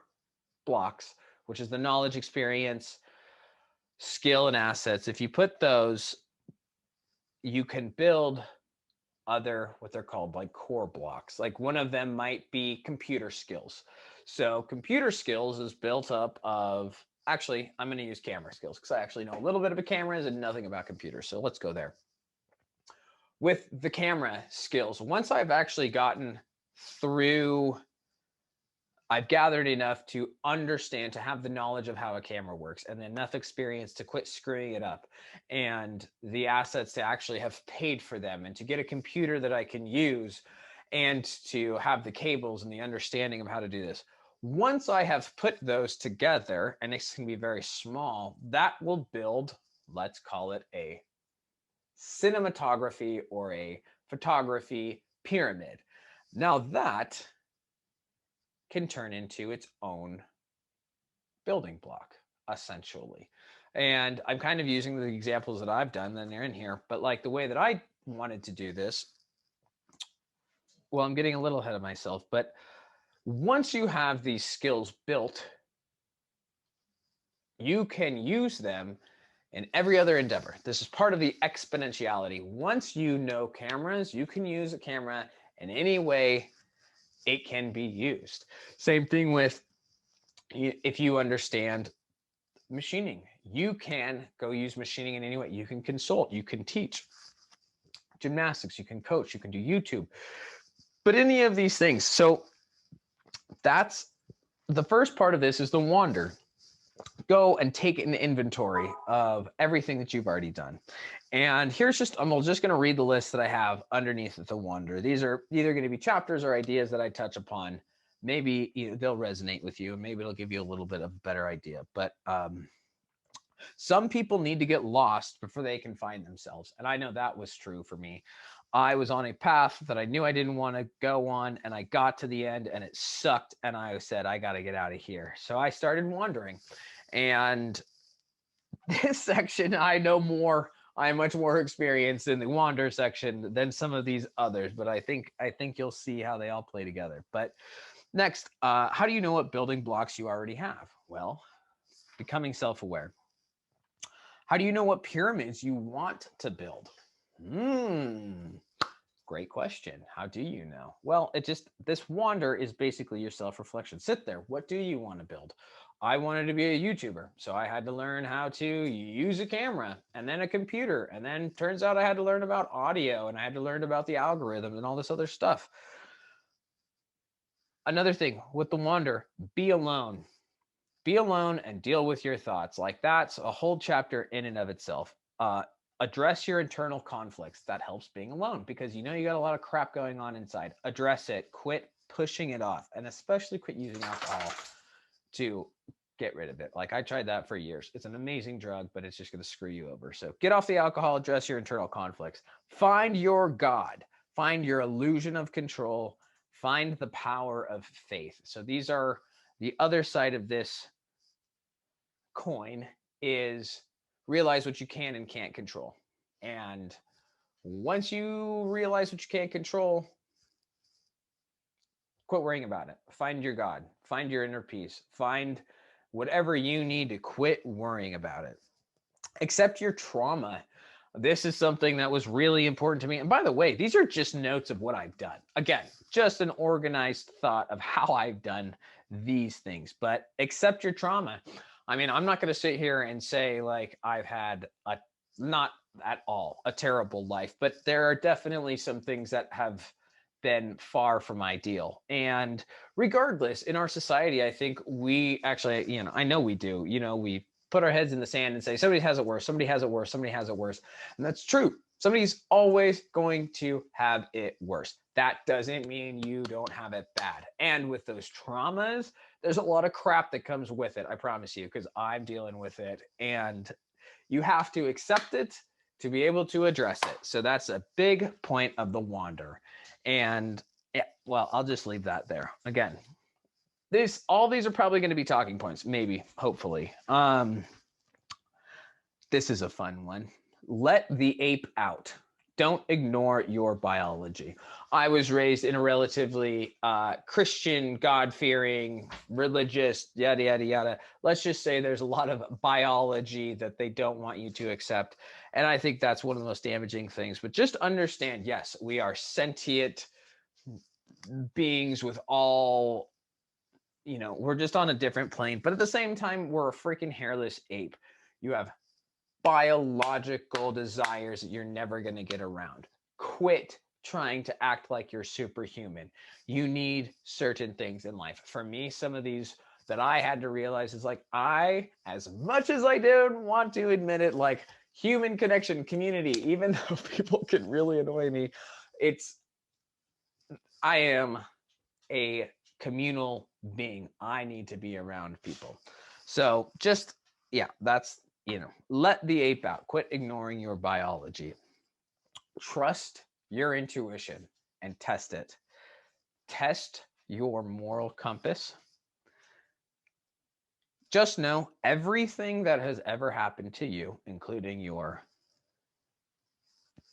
Speaker 1: blocks, which is the knowledge, experience, skill, and assets, if you put those, you can build other, what they're called, like core blocks. Like one of them might be computer skills. So computer skills is built up of, actually, I'm going to use camera skills because I actually know a little bit about cameras and nothing about computers. So let's go there. With the camera skills, once I've actually gotten through, I've gathered enough to understand, to have the knowledge of how a camera works and enough experience to quit screwing it up, and the assets to actually have paid for them, and to get a computer that I can use, and to have the cables and the understanding of how to do this. Once I have put those together, and this can be very small, that will build, let's call it a cinematography or a photography pyramid. Now that can turn into its own building block, essentially. And I'm kind of using the examples that I've done, then they're in here, but like the way that I wanted to do this, well, I'm getting a little ahead of myself, but once you have these skills built, you can use them in every other endeavor. This is part of the exponentiality. Once you know cameras, you can use a camera in any way it can be used. Same thing with, if you understand machining, you can go use machining in any way. You can consult, you can teach gymnastics, you can coach, you can do YouTube, but any of these things. So that's the first part of this, is the wander. Go and take an inventory of everything that you've already done. And here's just, I'm just going to read the list that I have underneath the wander. These are either going to be chapters or ideas that I touch upon. Maybe they'll resonate with you, and maybe it'll give you a little bit of a better idea. But some people need to get lost before they can find themselves. And I know that was true for me. I was on a path that I knew I didn't want to go on, and I got to the end and it sucked. And I said, I got to get out of here. So I started wandering. And this section, I know more. I'm much more experienced in the wander section than some of these others, but I think you'll see how they all play together. But next, how do you know what building blocks you already have? Well, becoming self-aware. How do you know what pyramids you want to build? Great question. How do you know? Well, this wander is basically your self-reflection. Sit there. What do you want to build? I wanted to be a YouTuber, so I had to learn how to use a camera and then a computer. And then turns out I had to learn about audio, and I had to learn about the algorithm and all this other stuff. Another thing with the wander, be alone. Be alone and deal with your thoughts. Like, that's a whole chapter in and of itself. Address your internal conflicts. That helps being alone, because you got a lot of crap going on inside. Address it. Quit pushing it off, and especially quit using alcohol to get rid of it. Like, I tried that for years. It's an amazing drug, but it's just going to screw you over. So get off the alcohol, address your internal conflicts. Find your God. Find your illusion of control. Find the power of faith. So these are the other side of this coin, is realize what you can and can't control. And once you realize what you can't control, quit worrying about it. Find your God. Find your inner peace. Find whatever you need to quit worrying about it. Accept your trauma. This is something that was really important to me. And by the way, these are just notes of what I've done. Again, just an organized thought of how I've done these things. But accept your trauma. I mean, I'm not going to sit here and say like I've had not at all a terrible life, but there are definitely some things that have been far from ideal. And regardless, in our society, I think we actually, I know we do, we put our heads in the sand and say, somebody has it worse, somebody has it worse, somebody has it worse. And that's true. Somebody's always going to have it worse. That doesn't mean you don't have it bad. And with those traumas, there's a lot of crap that comes with it, I promise you, because I'm dealing with it. And you have to accept it to be able to address it. So that's a big point of the wander. And yeah, well, I'll just leave that there. Again, all these are probably going to be talking points, maybe, hopefully. This is a fun one. Let the ape out. Don't ignore your biology. I was raised in a relatively Christian, God-fearing, religious, yada, yada, yada. Let's just say there's a lot of biology that they don't want you to accept. And I think that's one of the most damaging things. But just understand, yes, we are sentient beings with all we're just on a different plane, but at the same time, we're a freaking hairless ape. You have biological desires that you're never going to get around. Quit trying to act like you're superhuman. You need certain things in life. For me, some of these that I had to realize is like, as much as I don't want to admit it, like human connection, community, even though people can really annoy me, I am a communal being. I need to be around people. So just, yeah, that's, let the ape out. Quit ignoring your biology. Trust your intuition and test it. Test your moral compass. Just know everything that has ever happened to you, including your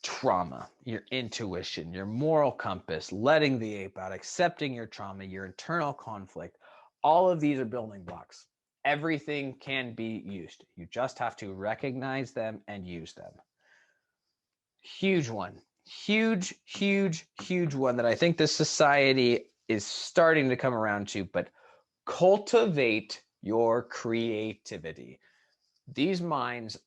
Speaker 1: trauma, your intuition, your moral compass, letting the ape out, accepting your trauma, your internal conflict, all of these are building blocks. Everything can be used. You just have to recognize them and use them. Huge one. Huge, huge, huge one that I think this society is starting to come around to, but cultivate your creativity. These minds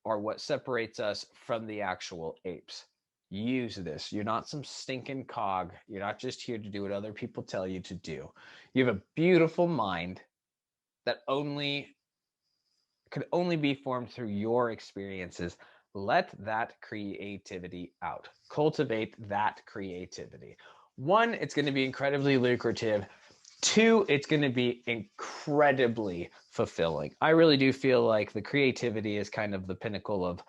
Speaker 1: are what separates us from the actual apes. Use this. You're not some stinking cog. You're not just here to do what other people tell you to do. You have a beautiful mind that could only be formed through your experiences. Let that creativity out. Cultivate that creativity. One, it's going to be incredibly lucrative. Two, it's going to be incredibly fulfilling. I really do feel like the creativity is kind of the pinnacle of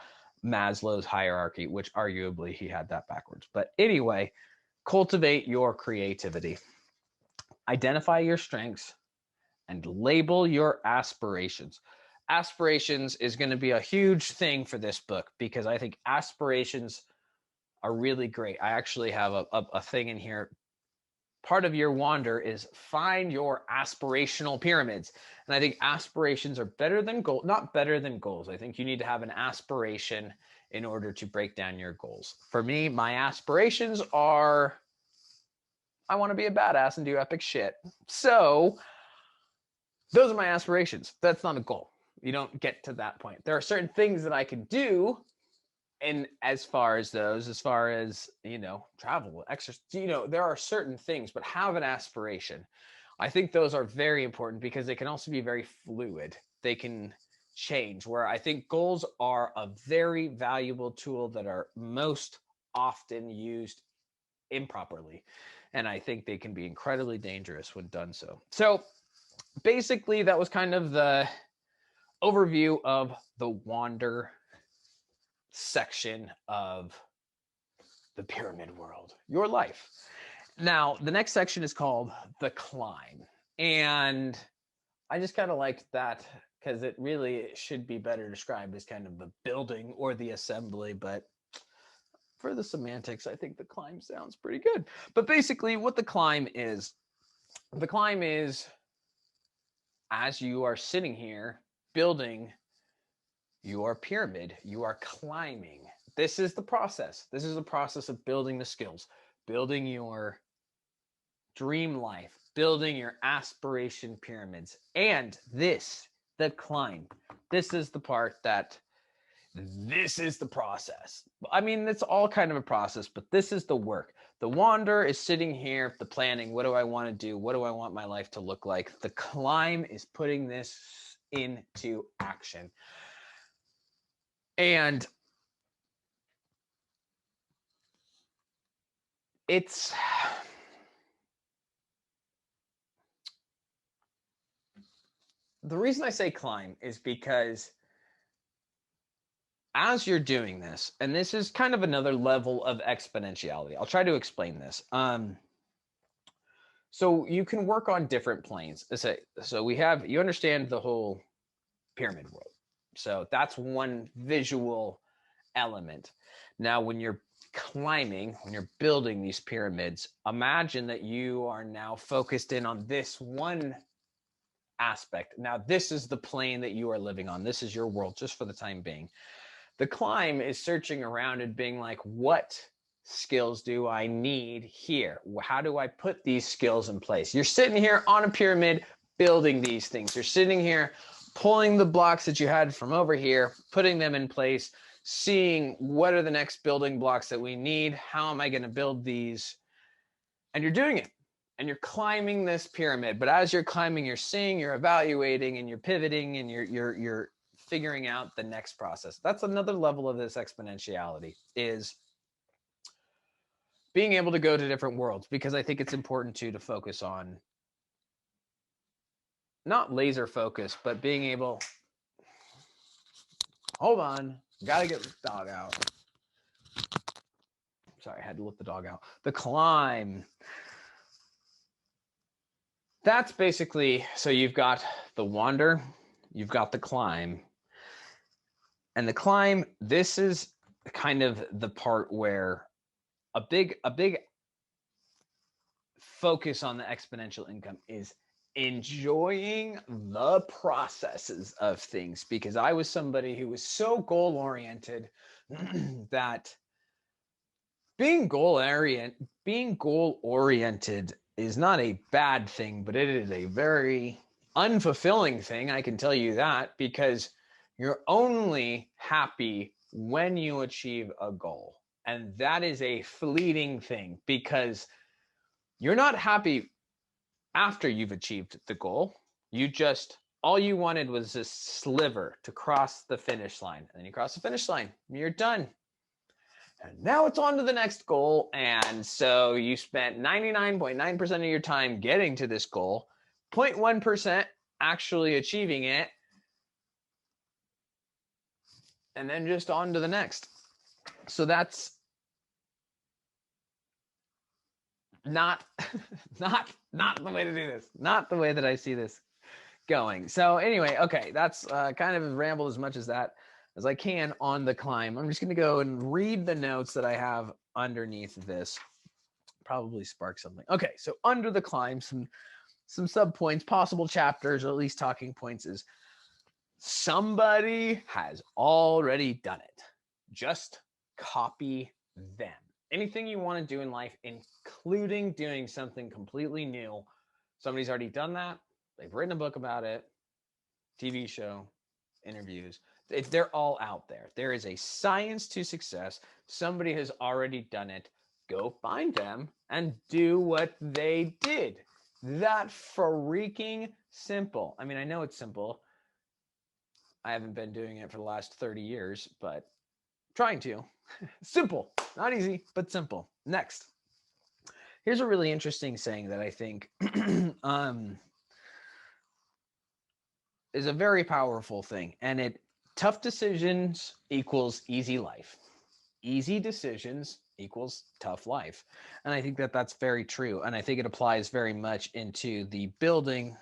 Speaker 1: Maslow's hierarchy, which arguably he had that backwards. But anyway, cultivate your creativity. Identify your strengths and label your aspirations. Aspirations is going to be a huge thing for this book because I think aspirations are really great. I actually have a thing in here. Part of your wander is find your aspirational pyramids. And I think aspirations are better than goals, not better than goals. I think you need to have an aspiration in order to break down your goals. For me, my aspirations are I want to be a badass and do epic shit. So those are my aspirations. That's not a goal. You don't get to that point. There are certain things that I could do. And as far as travel, exercise, there are certain things, but have an aspiration. I think those are very important because they can also be very fluid. They can change, where I think goals are a very valuable tool that are most often used improperly. And I think they can be incredibly dangerous when done so. So basically, that was kind of the overview of the wander section of the pyramid world, your life. Now, the next section is called the climb. And I just kind of liked that because it really should be better described as kind of the building or the assembly. But for the semantics, I think the climb sounds pretty good. But basically, what the climb is as you are sitting here building your pyramid, you are climbing. This is the process. This is the process of building the skills, building your dream life, building your aspiration pyramids. And the climb, this is the part that this is the process. I mean, it's all kind of a process, but this is the work. The wander is sitting here, the planning. What do I want to do? What do I want my life to look like? The climb is putting this into action. And it's the reason I say climb is because as you're doing this, and this is kind of another level of exponentiality. I'll try to explain this. So you can work on different planes. So you understand the whole pyramid world. So that's one visual element. Now, when you're climbing, when you're building these pyramids, imagine that you are now focused in on this one aspect. Now, this is the plane that you are living on. This is your world just for the time being. The climb is searching around and being like, what skills do I need here? How do I put these skills in place? You're sitting here on a pyramid building these things. You're sitting here pulling the blocks that you had from over here, putting them in place, seeing what are the next building blocks that we need. How am I going to build these? And you're doing it. And you're climbing this pyramid. But as you're climbing, you're seeing, you're evaluating, and you're pivoting, and you're figuring out the next process. That's another level of this exponentiality, is being able to go to different worlds, because I think it's important to focus on, not laser focus, but being able, hold on, gotta get the dog out. Sorry, I had to let the dog out. The climb. That's basically, so you've got the wander, you've got the climb. And the climb, this is kind of the part where a big focus on the exponential income is enjoying the processes of things, because I was somebody who was so goal oriented that being goal oriented is not a bad thing, but it is a very unfulfilling thing. I can tell you that, because you're only happy when you achieve a goal. And that is a fleeting thing, because you're not happy after you've achieved the goal. All you wanted was this sliver to cross the finish line. And then you cross the finish line, you're done. And now it's on to the next goal. And so you spent 99.9% of your time getting to this goal, 0.1% actually achieving it, and then just on to the next. So that's not the way to do this. Not the way that I see this going. So anyway, okay, that's kind of rambled as much as I can on the climb. I'm just going to go and read the notes that I have underneath this. Probably spark something. Okay, so under the climb, some sub points, possible chapters, or at least talking points, is somebody has already done it. Just copy them. Anything you want to do in life, including doing something completely new, somebody's already done that. They've written a book about it, TV show, interviews. They're all out there. There is a science to success. Somebody has already done it. Go find them and do what they did. That freaking simple. I mean, I know it's simple. I haven't been doing it for the last 30 years, but trying to. Simple. Not easy, but simple. Next. Here's a really interesting saying that I think is a very powerful thing. And tough decisions equals easy life. Easy decisions equals tough life. And I think that that's very true. And I think it applies very much into the building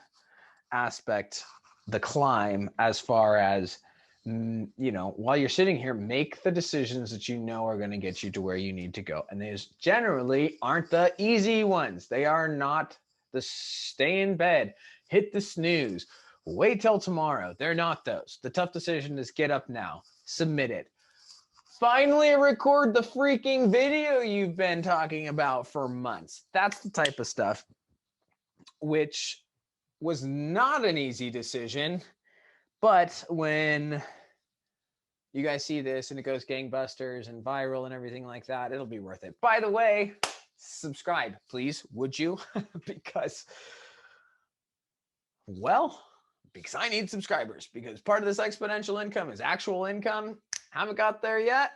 Speaker 1: aspect, the climb, as far as, while you're sitting here, make the decisions that you know are going to get you to where you need to go. And these generally aren't the easy ones. They are not the stay in bed, hit the snooze, wait till tomorrow. They're not those. The tough decision is get up now, submit it. Finally record the freaking video you've been talking about for months. That's the type of stuff which was not an easy decision, but when you guys see this and it goes gangbusters and viral and everything like that, it'll be worth it. By the way, subscribe, please, would you? because I need subscribers, because part of this exponential income is actual income. Haven't got there yet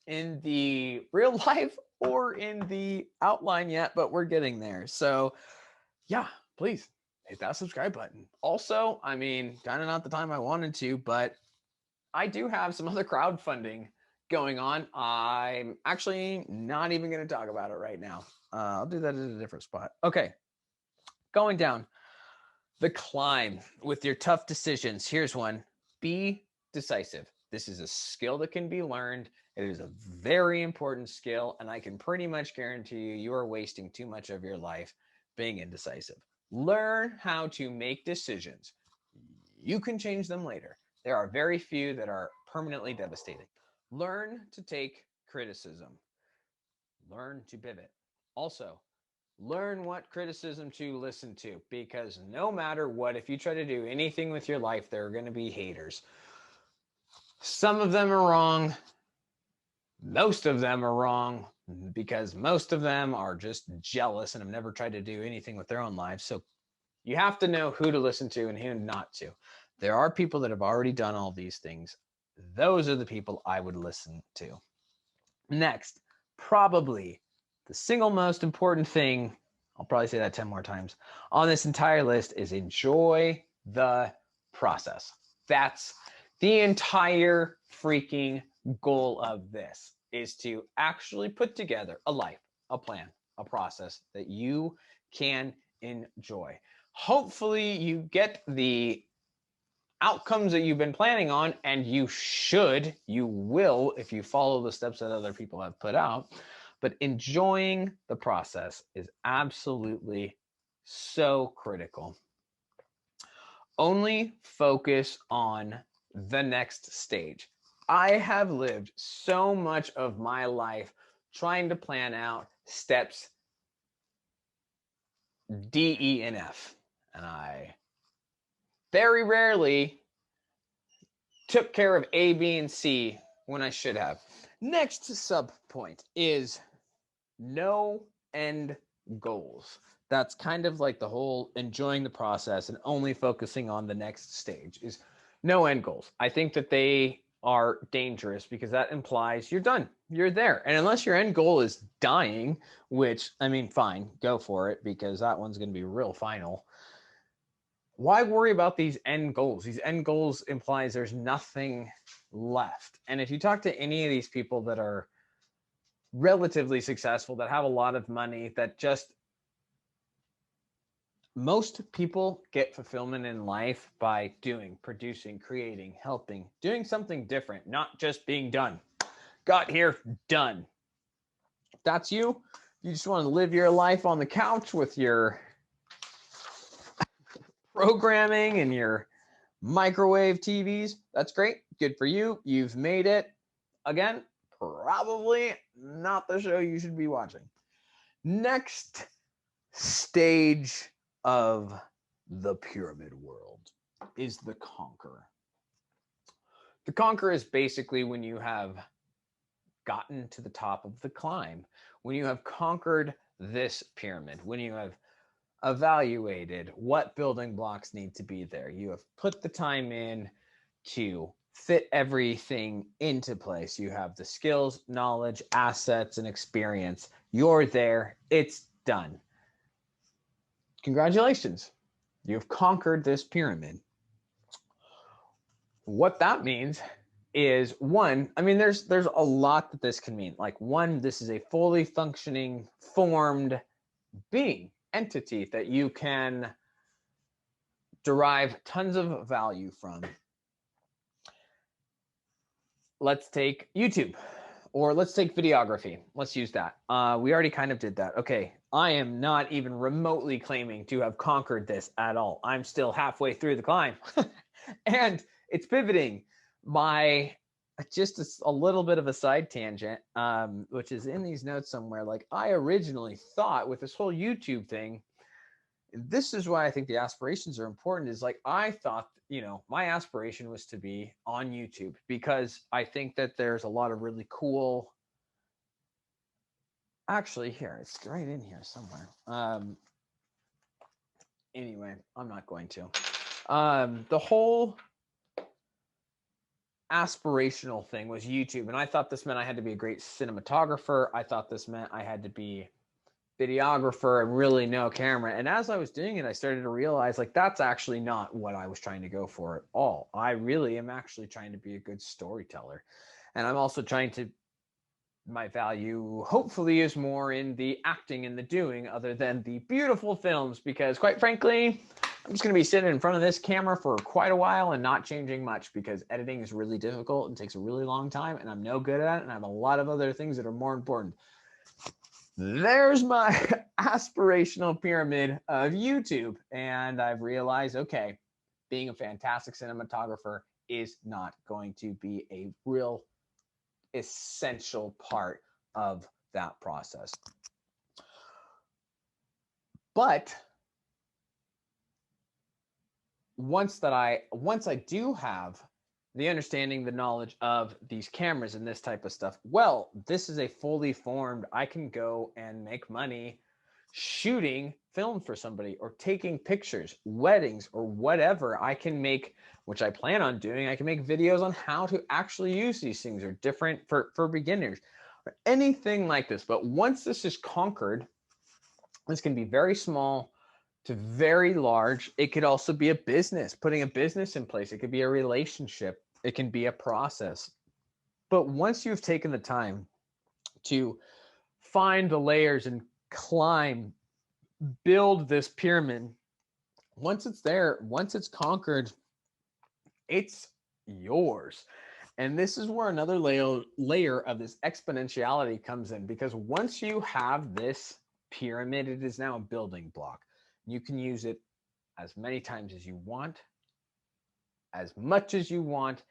Speaker 1: in the real life or in the outline yet, but we're getting there. So yeah, please hit that subscribe button. Also, I mean, kind of not the time I wanted to, but I do have some other crowdfunding going on. I'm actually not even going to talk about it right now. I'll do that at a different spot. Okay, going down the climb with your tough decisions. Here's one. Be decisive. This is a skill that can be learned. It is a very important skill, and I can pretty much guarantee you are wasting too much of your life being indecisive. Learn how to make decisions. You can change them later. There are very few that are permanently devastating. Learn to take criticism. learn to pivot. Also, learn what criticism to listen to, because no matter what, if you try to do anything with your life, there are going to be haters. Some of them are wrong. Most of them are wrong, because most of them are just jealous and have never tried to do anything with their own lives. So you have to know who to listen to and who not to. There are people that have already done all these things. Those are the people I would listen to. Next, probably the single most important thing, I'll probably say that 10 more times, on this entire list is enjoy the process. That's the entire freaking goal of this, is to actually put together a life, a plan, a process that you can enjoy. Hopefully you get the outcomes that you've been planning on, and you will if you follow the steps that other people have put out. But enjoying the process is absolutely so critical. Only focus on the next stage. I have lived so much of my life trying to plan out steps D, E, and F, and I very rarely took care of A, B, and C when I should have. Next sub point is no end goals. That's kind of like the whole enjoying the process and only focusing on the next stage, is no end goals. I think that they are dangerous, because that implies you're done. You're there. And unless your end goal is dying, which, I mean, fine, go for it, because that one's going to be real final. Why worry about these end goals? These end goals implies there's nothing left. And if you talk to any of these people that are relatively successful, that have a lot of money, that just, most people get fulfillment in life by doing, producing, creating, helping, doing something different, not just being done. Got here, done. If that's you, you just want to live your life on the couch with your programming and your microwave TVs, that's great. Good for you. You've made it. Again, probably not the show you should be watching. Next stage of the pyramid world is the conquer. The conquer is basically when you have gotten to the top of the climb, when you have conquered this pyramid, when you have evaluated what building blocks need to be there. You have put the time in to fit everything into place. You have the skills, knowledge, assets, and experience. You're there. It's done. Congratulations. You've conquered this pyramid. What that means is, one, I mean, there's a lot that this can mean. Like, one, this is a fully functioning, formed being, entity that you can derive tons of value from. Let's take YouTube, or let's take videography. Let's use that. We already kind of did that. Okay, I am not even remotely claiming to have conquered this at all. I'm still halfway through the climb. And it's pivoting. Just a little bit of a side tangent, which is in these notes somewhere. Like, I originally thought with this whole YouTube thing, this is why I think the aspirations are important, is like, I thought, my aspiration was to be on YouTube, because I think that there's a lot of really cool, actually, here, it's right in here somewhere. Anyway, I'm not going to. The whole aspirational thing was YouTube, and I thought this meant I had to be a great cinematographer. I thought this meant I had to be videographer and really know camera. And as I was doing it, I started to realize, like, that's actually not what I was trying to go for at all. I really am actually trying to be a good storyteller. And I'm also trying to, my value hopefully is more in the acting and the doing, other than the beautiful films, because quite frankly, I'm just going to be sitting in front of this camera for quite a while and not changing much, because editing is really difficult and takes a really long time, and I'm no good at it, and I have a lot of other things that are more important. There's my aspirational pyramid of YouTube. And I've realized, okay, being a fantastic cinematographer is not going to be a real essential part of that process. But once I do have the understanding, the knowledge of these cameras and this type of stuff, well, this is a fully formed, I can go and make money shooting film for somebody or taking pictures, weddings, or whatever. I can make, which I plan on doing, I can make videos on how to actually use these things, or different for beginners or anything like this. But once this is conquered, this can be very small to very large. It could also be a business, putting a business in place. It could be a relationship. It can be a process. But once you've taken the time to find the layers and climb, build this pyramid, once it's there, once it's conquered, it's yours. And this is where another layer of this exponentiality comes in, because once you have this pyramid, it is now a building block. You can use it as many times as you want, as much as you want,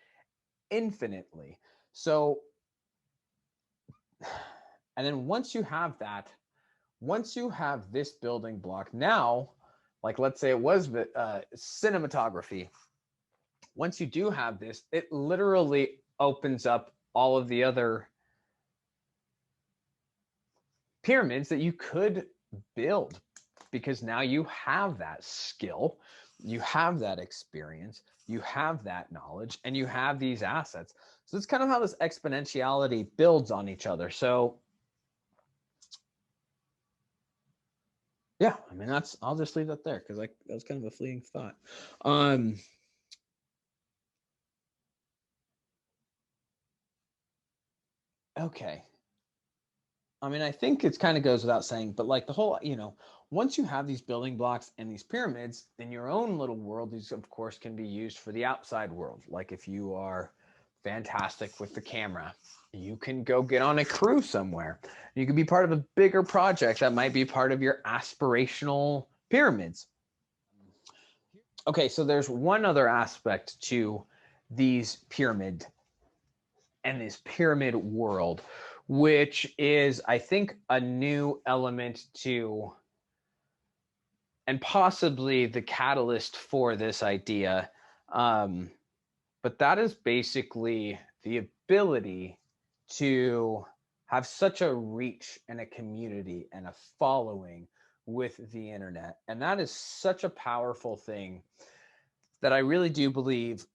Speaker 1: infinitely. So, and then once you have that, once you have this building block, now, like let's say it was cinematography, once you do have this, it literally opens up all of the other pyramids that you could build, because now you have that skill, you have that experience, you have that knowledge, and you have these assets. So that's kind of how this exponentiality builds on each other. So yeah, I mean, I'll just leave that there, because that was kind of a fleeting thought. Okay. I mean, I think it kind of goes without saying, but like the whole, once you have these building blocks and these pyramids in your own little world, these of course can be used for the outside world. Like if you are fantastic with the camera, you can go get on a crew somewhere. You can be part of a bigger project that might be part of your aspirational pyramids. Okay, so there's one other aspect to these pyramid and this pyramid world, which is, I think, a new element to, and possibly the catalyst for this idea. But that is basically the ability to have such a reach and a community and a following with the internet. And that is such a powerful thing that I really do believe,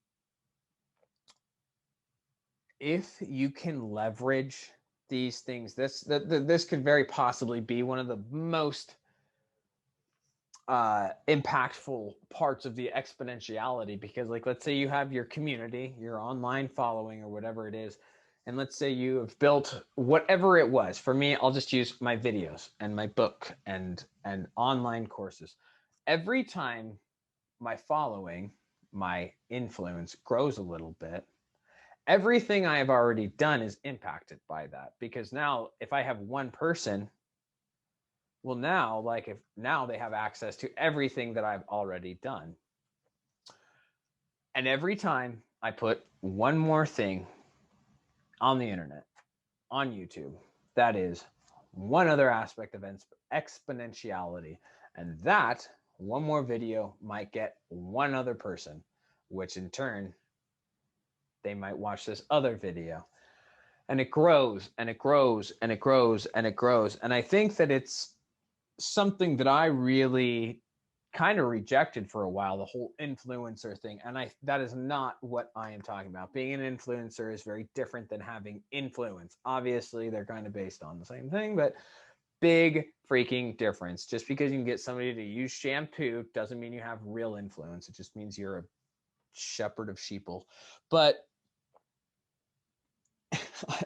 Speaker 1: if you can leverage these things, this could very possibly be one of the most impactful parts of the exponentiality. Because like, let's say you have your community, your online following, or whatever it is, and let's say you have built whatever it was. For me, I'll just use my videos and my book and online courses. Every time my following, my influence grows a little bit, everything I have already done is impacted by that. Because now if I have one person, well, now they have access to everything that I've already done. And every time I put one more thing on the internet, on YouTube, that is one other aspect of exponentiality. And that one more video might get one other person, which in turn, they might watch this other video. And it grows and it grows and it grows and it grows. And I think that it's something that I really kind of rejected for a while, the whole influencer thing. And that is not what I am talking about. Being an influencer is very different than having influence. Obviously, they're kind of based on the same thing, but big freaking difference. Just because you can get somebody to use shampoo doesn't mean you have real influence. It just means you're a shepherd of sheeple. But I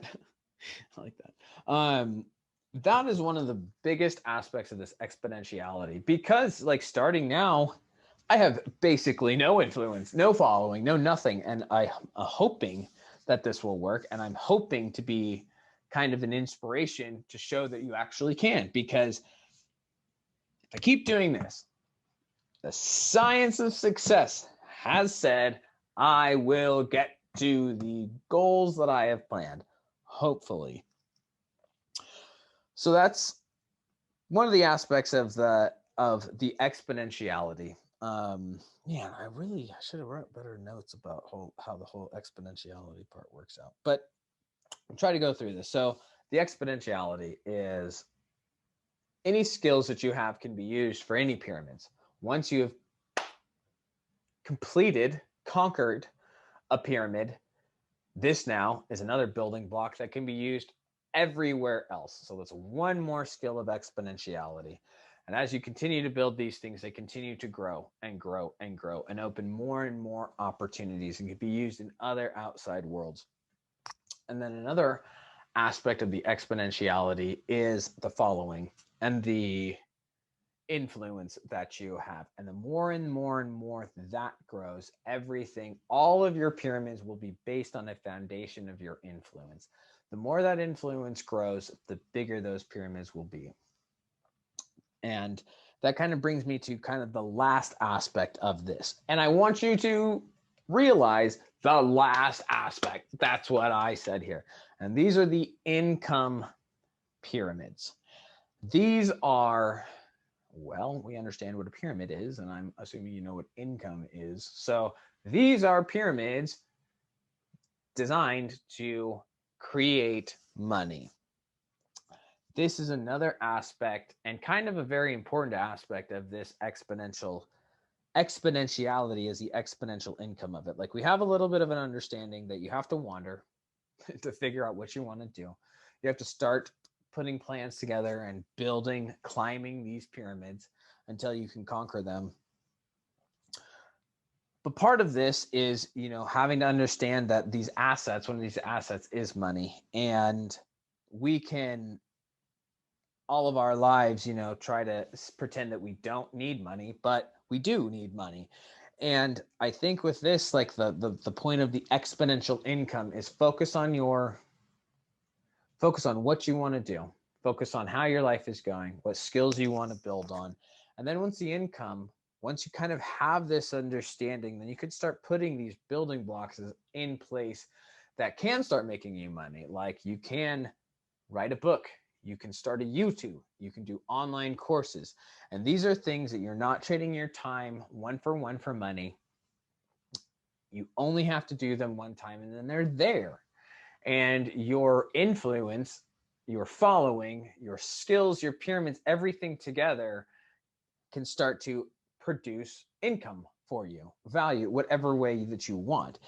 Speaker 1: like that. That is one of the biggest aspects of this exponentiality, because like starting now, I have basically no influence, no following, no nothing. And I'm hoping that this will work. And I'm hoping to be kind of an inspiration to show that you actually can. Because if I keep doing this, the science of success has said I will get to the goals that I have planned, hopefully. So that's one of the aspects of the exponentiality. Man, I should have wrote better notes about how the whole exponentiality part works out. But I'll try to go through this. So the exponentiality is any skills that you have can be used for any pyramids. Once you have conquered a pyramid, this now is another building block that can be used everywhere else. So that's one more skill of exponentiality. And as you continue to build these things, they continue to grow and grow and grow and open more and more opportunities and can be used in other outside worlds. And then another aspect of the exponentiality is the following and the influence that you have. And the more and more and more that grows, everything, all of your pyramids will be based on a foundation of your influence. The more that influence grows, the bigger those pyramids will be. And that kind of brings me to kind of the last aspect of this. And I want you to realize the last aspect. That's what I said here. And these are the income pyramids. These are, well, we understand what a pyramid is, and I'm assuming you know what income is. So these are pyramids designed to create money. This is another aspect and kind of a very important aspect of this exponentiality is the exponential income of it. Like, we have a little bit of an understanding that you have to wander to figure out what you want to do. You have to start putting plans together and climbing these pyramids until you can conquer them. But part of this is, having to understand that one of these assets is money. And we can all of our lives, try to pretend that we don't need money, but we do need money. And I think with this, like the point of the exponential income is focus on what you want to do, focus on how your life is going, what skills you want to build on. And then once you kind of have this understanding, then you could start putting these building blocks in place that can start making you money. Like, you can write a book, you can start a YouTube, you can do online courses. And these are things that you're not trading your time one for money. You only have to do them one time and then they're there. And your influence, your following, your skills, your pyramids, everything together can start to produce income for you, value, whatever way that you want.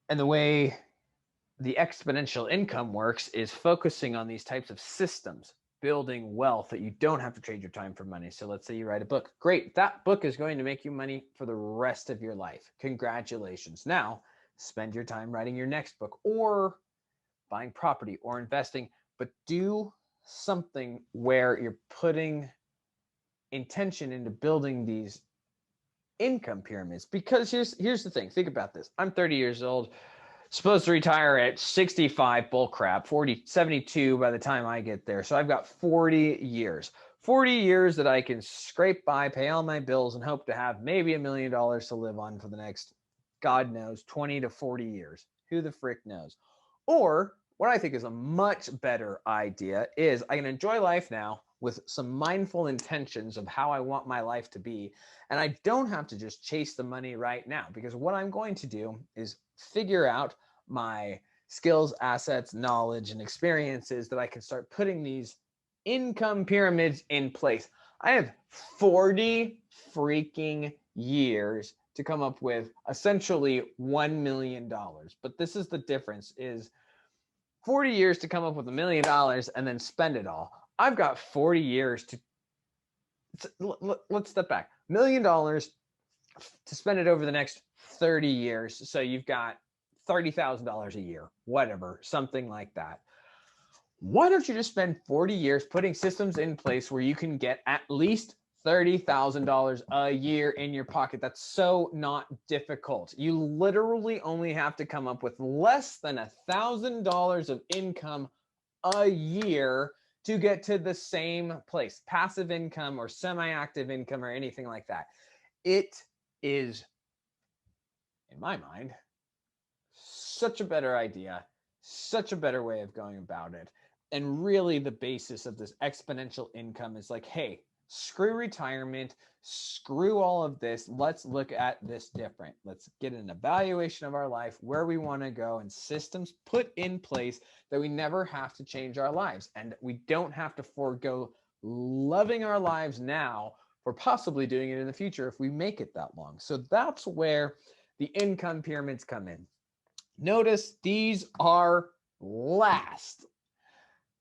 Speaker 1: And the way the exponential income works is focusing on these types of systems, building wealth that you don't have to trade your time for money. So let's say you write a book. Great. That book is going to make you money for the rest of your life. Congratulations. Now, spend your time writing your next book or buying property or investing, but do something where you're putting intention into building these income pyramids. Because here's the thing. Think about this. I'm 30 years old, supposed to retire at 65, bullcrap, 72 by the time I get there. So I've got 40 years. 40 years that I can scrape by, pay all my bills, and hope to have maybe $1 million to live on for the next, God knows, 20 to 40 years. Who the frick knows? Or what I think is a much better idea is I can enjoy life now with some mindful intentions of how I want my life to be. And I don't have to just chase the money right now, because what I'm going to do is figure out my skills, assets, knowledge, and experiences that I can start putting these income pyramids in place. I have 40 freaking years to come up with essentially $1 million. But this is the difference, is 40 years to come up with $1 million and then spend it all. I've got 40 years let's step back. $1 million to spend it over the next 30 years. So you've got $30,000 a year, whatever, something like that. Why don't you just spend 40 years putting systems in place where you can get at least $30,000 a year in your pocket? That's so not difficult. You literally only have to come up with less than $1,000 of income a year to get to the same place. Passive income or semi-active income or anything like that. It is, in my mind, such a better idea such a better way of going about it. And really the basis of this exponential income is like, hey, screw retirement, screw all of this. Let's look at this different. Let's get an evaluation of our life, where we want to go, and systems put in place that we never have to change our lives. And we don't have to forego loving our lives now for possibly doing it in the future if we make it that long. So that's where the income pyramids come in. Notice these are last.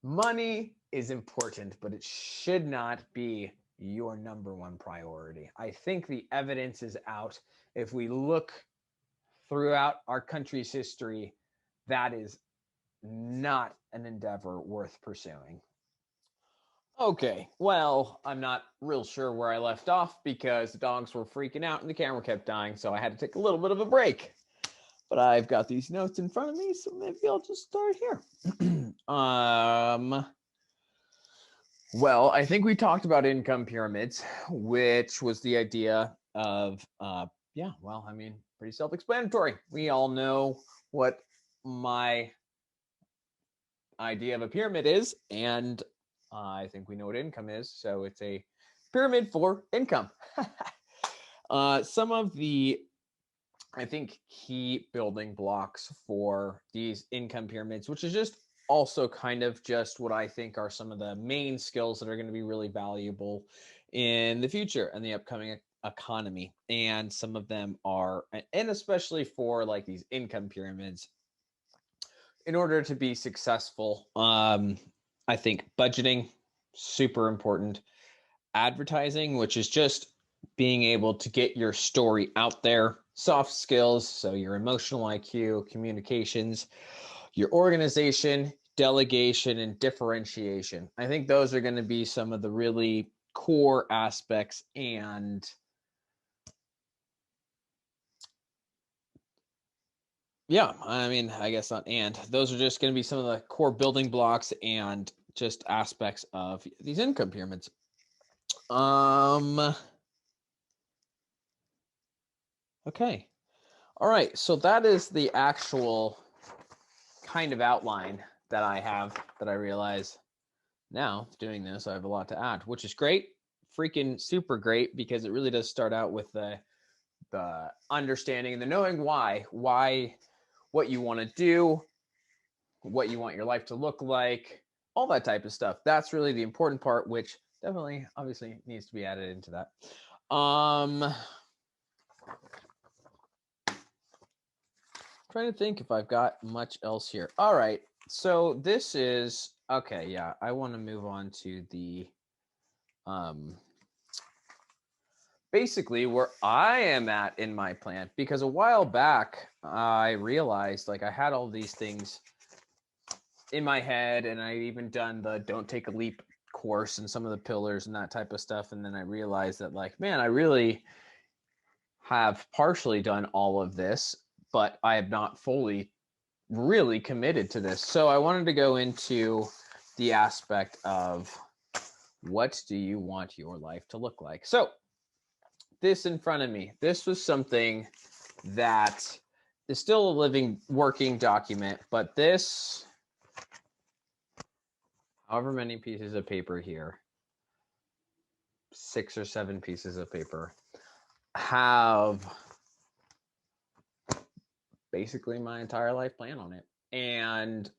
Speaker 1: Money is important, but it should not be your number one priority. I think the evidence is out. If we look throughout our country's history, that is not an endeavor worth pursuing. Okay, well, I'm not real sure where I left off because the dogs were freaking out and the camera kept dying, so I had to take a little bit of a break. But I've got these notes in front of me, so maybe I'll just start here. Well, I think we talked about income pyramids, which was the idea of, pretty self-explanatory. We all know what my idea of a pyramid is, and I think we know what income is. So it's a pyramid for income. Some of the, I think, key building blocks for these income pyramids, which is just also kind of just what I think are some of the main skills that are going to be really valuable in the future and the upcoming economy. And some of them are, and especially for like these income pyramids, in order to be successful, I think budgeting, super important. Advertising, which is just being able to get your story out there. Soft skills, so your emotional IQ, communications, your organization, delegation, and differentiation. I think those are going to be some of the really core aspects. And yeah, I mean, I guess not. And those are just going to be some of the core building blocks and just aspects of these income pyramids. Okay. All right. So that is the actual kind of outline that I have, that I realize now doing this, I have a lot to add, which is great. Freaking super great, because it really does start out with the understanding and the knowing why, what you want to do, what you want your life to look like, all that type of stuff. That's really the important part, which definitely obviously needs to be added into that. Trying to think if I've got much else here. All right. So this is, okay, yeah, I want to move on to the basically where I am at in my plan, because a while back I realized like I had all these things in my head, and I even done the Don't Take a Leap course and some of the pillars and that type of stuff. And then I realized that like, man, I really have partially done all of this, but I have not fully really committed to this. So I wanted to go into the aspect of, what do you want your life to look like? So this in front of me, this was something that is still a living, working document, but this, however many pieces of paper here, 6 or 7 pieces of paper, have basically my entire life plan on it. And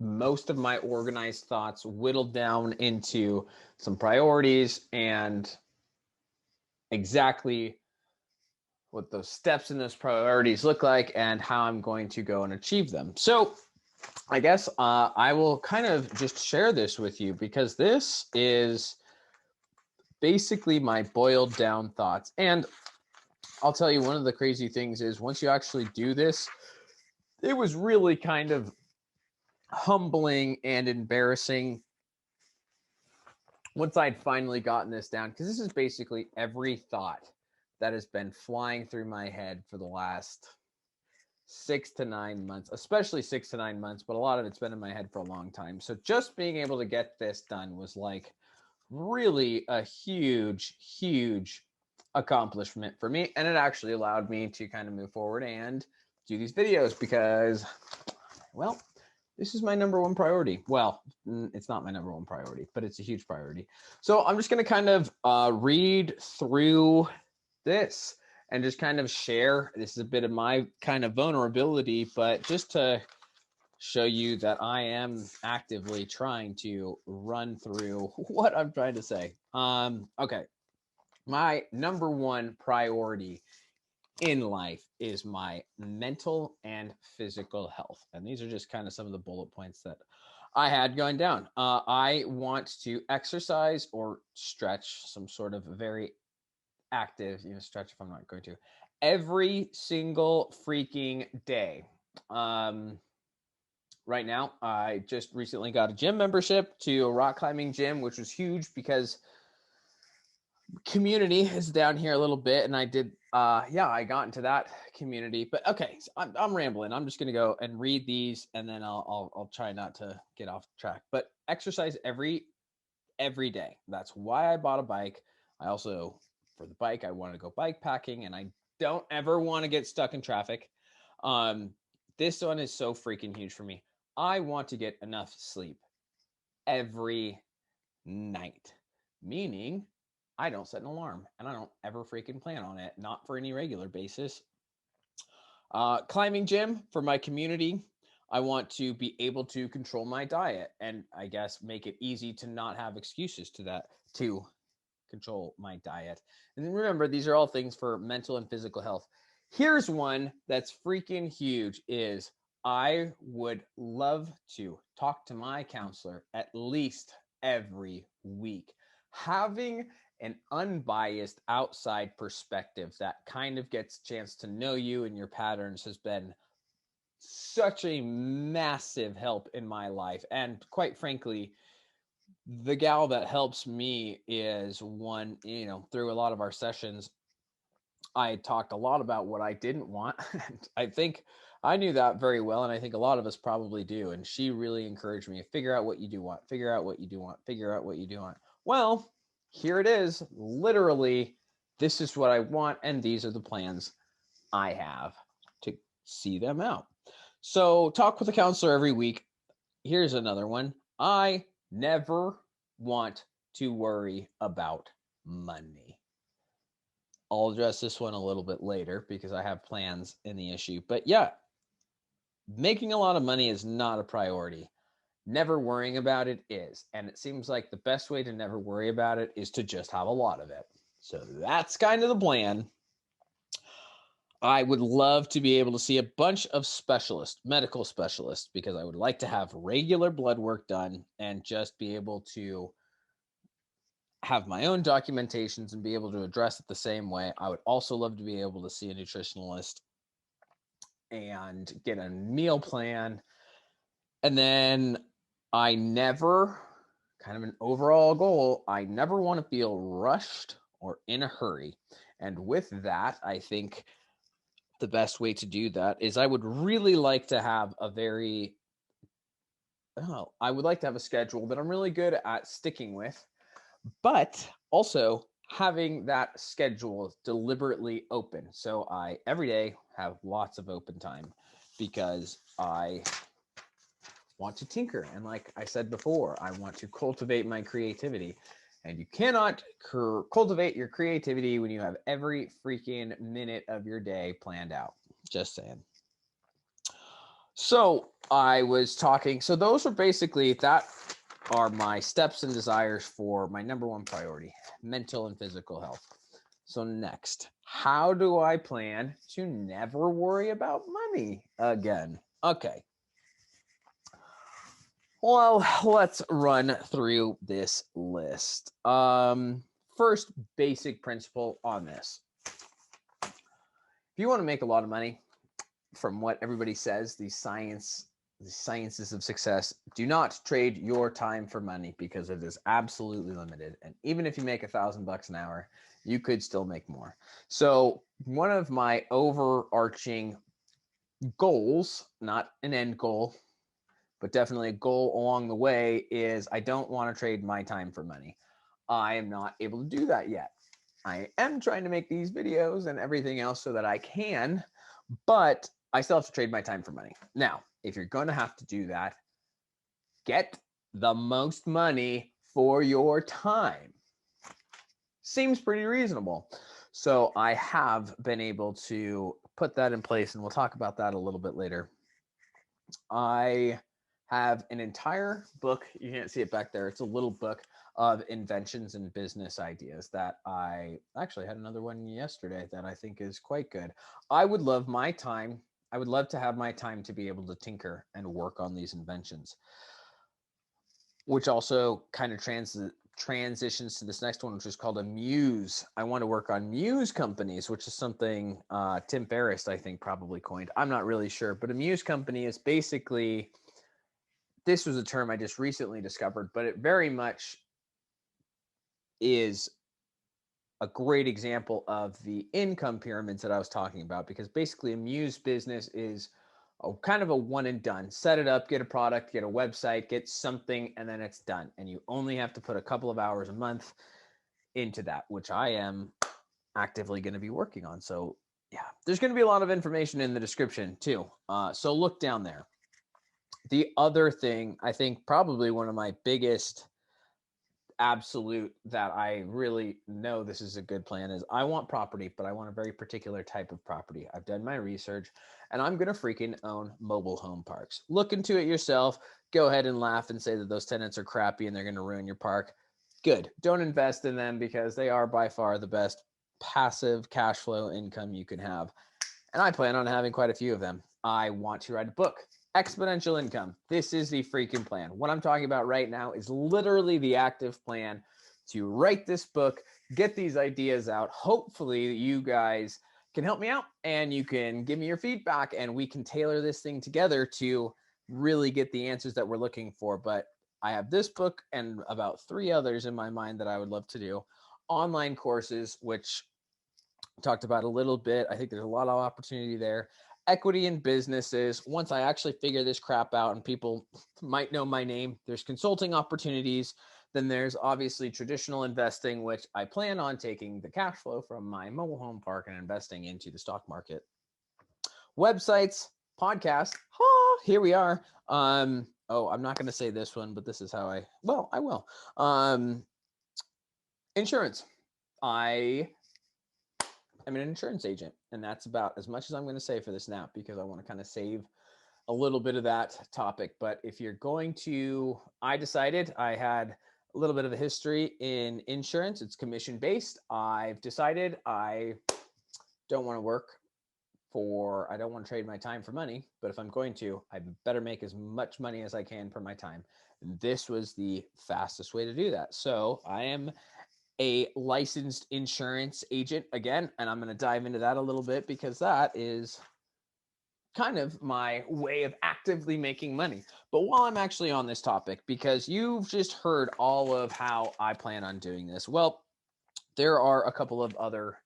Speaker 1: most of my organized thoughts whittled down into some priorities and exactly what those steps and those priorities look like and how I'm going to go and achieve them. So I guess I will kind of just share this with you, because this is basically my boiled down thoughts. And I'll tell you, one of the crazy things is, once you actually do this, it was really kind of humbling and embarrassing once I'd finally gotten this down, because this is basically every thought that has been flying through my head for the last 6 to 9 months, especially 6 to 9 months, but a lot of it's been in my head for a long time. So just being able to get this done was like really a huge, huge accomplishment for me. And it actually allowed me to kind of move forward and do these videos, because well, this is my number one priority. Well, it's not my number one priority, but it's a huge priority. So I'm just going to kind of read through this and just kind of share. This is a bit of my kind of vulnerability, but just to show you that I am actively trying to run through what I'm trying to say. Okay. My number one priority in life is my mental and physical health. And these are just kind of some of the bullet points that I had going down. I want to exercise or stretch, some sort of very active, stretch if I'm not going to, every single freaking day. Right now, I just recently got a gym membership to a rock climbing gym, which was huge because community is down here a little bit, and I did I got into that community. But okay, so I'm rambling. I'm just gonna go and read these, and then I'll try not to get off track. But exercise every day. That's why I bought a bike. I also, for the bike, I want to go bike packing, and I don't ever want to get stuck in traffic. This one is so freaking huge for me. I want to get enough sleep every night, meaning I don't set an alarm and I don't ever freaking plan on it, not for any regular basis. Climbing gym for my community. I want to be able to control my diet and I guess make it easy to not have excuses to control my diet. And remember, these are all things for mental and physical health. Here's one that's freaking huge is I would love to talk to my counselor at least every week. Having an unbiased outside perspective that kind of gets a chance to know you and your patterns has been such a massive help in my life. And quite frankly, the gal that helps me is one, through a lot of our sessions, I talked a lot about what I didn't want. I think I knew that very well. And I think a lot of us probably do. And she really encouraged me to figure out what you do want, figure out what you do want, figure out what you do want. Well, here it is. Literally, this is what I want. And these are the plans I have to see them out. So talk with a counselor every week. Here's another one. I never want to worry about money. I'll address this one a little bit later because I have plans in the issue. But yeah, making a lot of money is not a priority. Never worrying about it is. And it seems like the best way to never worry about it is to just have a lot of it. So that's kind of the plan. I would love to be able to see a bunch of specialists, medical specialists, because I would like to have regular blood work done and just be able to have my own documentations and be able to address it the same way. I would also love to be able to see a nutritionalist and get a meal plan. And then I never, kind of an overall goal, I never want to feel rushed or in a hurry. And with that, I think the best way to do that is I would really like to have I would like to have a schedule that I'm really good at sticking with, but also having that schedule deliberately open. So I every day have lots of open time because I want to tinker. And like I said before, I want to cultivate my creativity. And you cannot cultivate your creativity when you have every freaking minute of your day planned out. Just saying. So I was talking. So those are basically that are my steps and desires for my number one priority, mental and physical health. So next, how do I plan to never worry about money again? Okay. Well, let's run through this list. First basic principle on this. If you want to make a lot of money, from what everybody says, the sciences of success, do not trade your time for money because it is absolutely limited. And even if you make $1,000 an hour, you could still make more. So one of my overarching goals, not an end goal, but definitely a goal along the way, is I don't want to trade my time for money. I am not able to do that yet. I am trying to make these videos and everything else so that I can, but I still have to trade my time for money. Now, if you're going to have to do that, get the most money for your time. Seems pretty reasonable. So I have been able to put that in place, and we'll talk about that a little bit later. I have an entire book. You can't see it back there. It's a little book of inventions and business ideas that I actually had another one yesterday that I think is quite good. I would love my time. I would love to have my time to be able to tinker and work on these inventions, which also kind of transitions to this next one, which is called a muse. I want to work on muse companies, which is something Tim Ferriss, I think, probably coined. I'm not really sure, but a muse company is basically, this was a term I just recently discovered, but it very much is a great example of the income pyramids that I was talking about, because basically a muse business is kind of a one and done. Set it up, get a product, get a website, get something, and then it's done. And you only have to put a couple of hours a month into that, which I am actively going to be working on. So yeah, there's going to be a lot of information in the description too. So look down there. The other thing, I think probably one of my biggest absolute that I really know this is a good plan is I want property, but I want a very particular type of property. I've done my research and I'm going to freaking own mobile home parks. Look into it yourself. Go ahead and laugh and say that those tenants are crappy and they're going to ruin your park. Good. Don't invest in them because they are by far the best passive cash flow income you can have. And I plan on having quite a few of them. I want to write a book. Exponential income. This is the freaking plan. What I'm talking about right now is literally the active plan to write this book, get these ideas out. Hopefully you guys can help me out and you can give me your feedback and we can tailor this thing together to really get the answers that we're looking for. But I have this book and about 3 others in my mind that I would love to do. Online courses, which I talked about a little bit. I think there's a lot of opportunity there. Equity in businesses. Once I actually figure this crap out and people might know my name, there's consulting opportunities. Then there's obviously traditional investing, which I plan on taking the cash flow from my mobile home park and investing into the stock market. Websites, podcasts. Here we are. I'm not going to say this one, but this is how I will. Insurance. I I'm an insurance agent, and that's about as much as I'm going to say for this now, because I want to kind of save a little bit of that topic. But if you're going to, I decided I had a little bit of a history in insurance. It's commission based. I've decided I don't want to I don't want to trade my time for money, but if I'm going to, I better make as much money as I can for my time. And this was the fastest way to do that. So I am a licensed insurance agent again, and I'm going to dive into that a little bit because that is kind of my way of actively making money. But while I'm actually on this topic, because you've just heard all of how I plan on doing this, well, there are a couple of other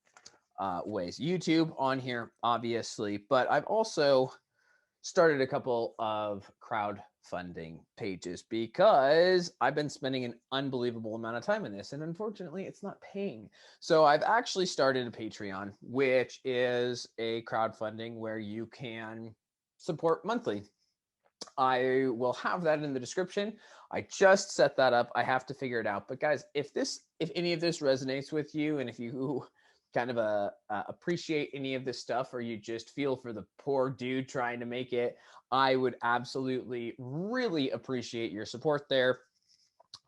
Speaker 1: ways. YouTube on here, obviously, but I've also started a couple of crowdfunding pages because I've been spending an unbelievable amount of time in this, and unfortunately it's not paying. So I've actually started a Patreon, which is a crowdfunding where you can support monthly. I will have that in the description. I just set that up. I have to figure it out. But guys, if any of this resonates with you, and if you kind of appreciate any of this stuff, or you just feel for the poor dude trying to make it, I would absolutely really appreciate your support there.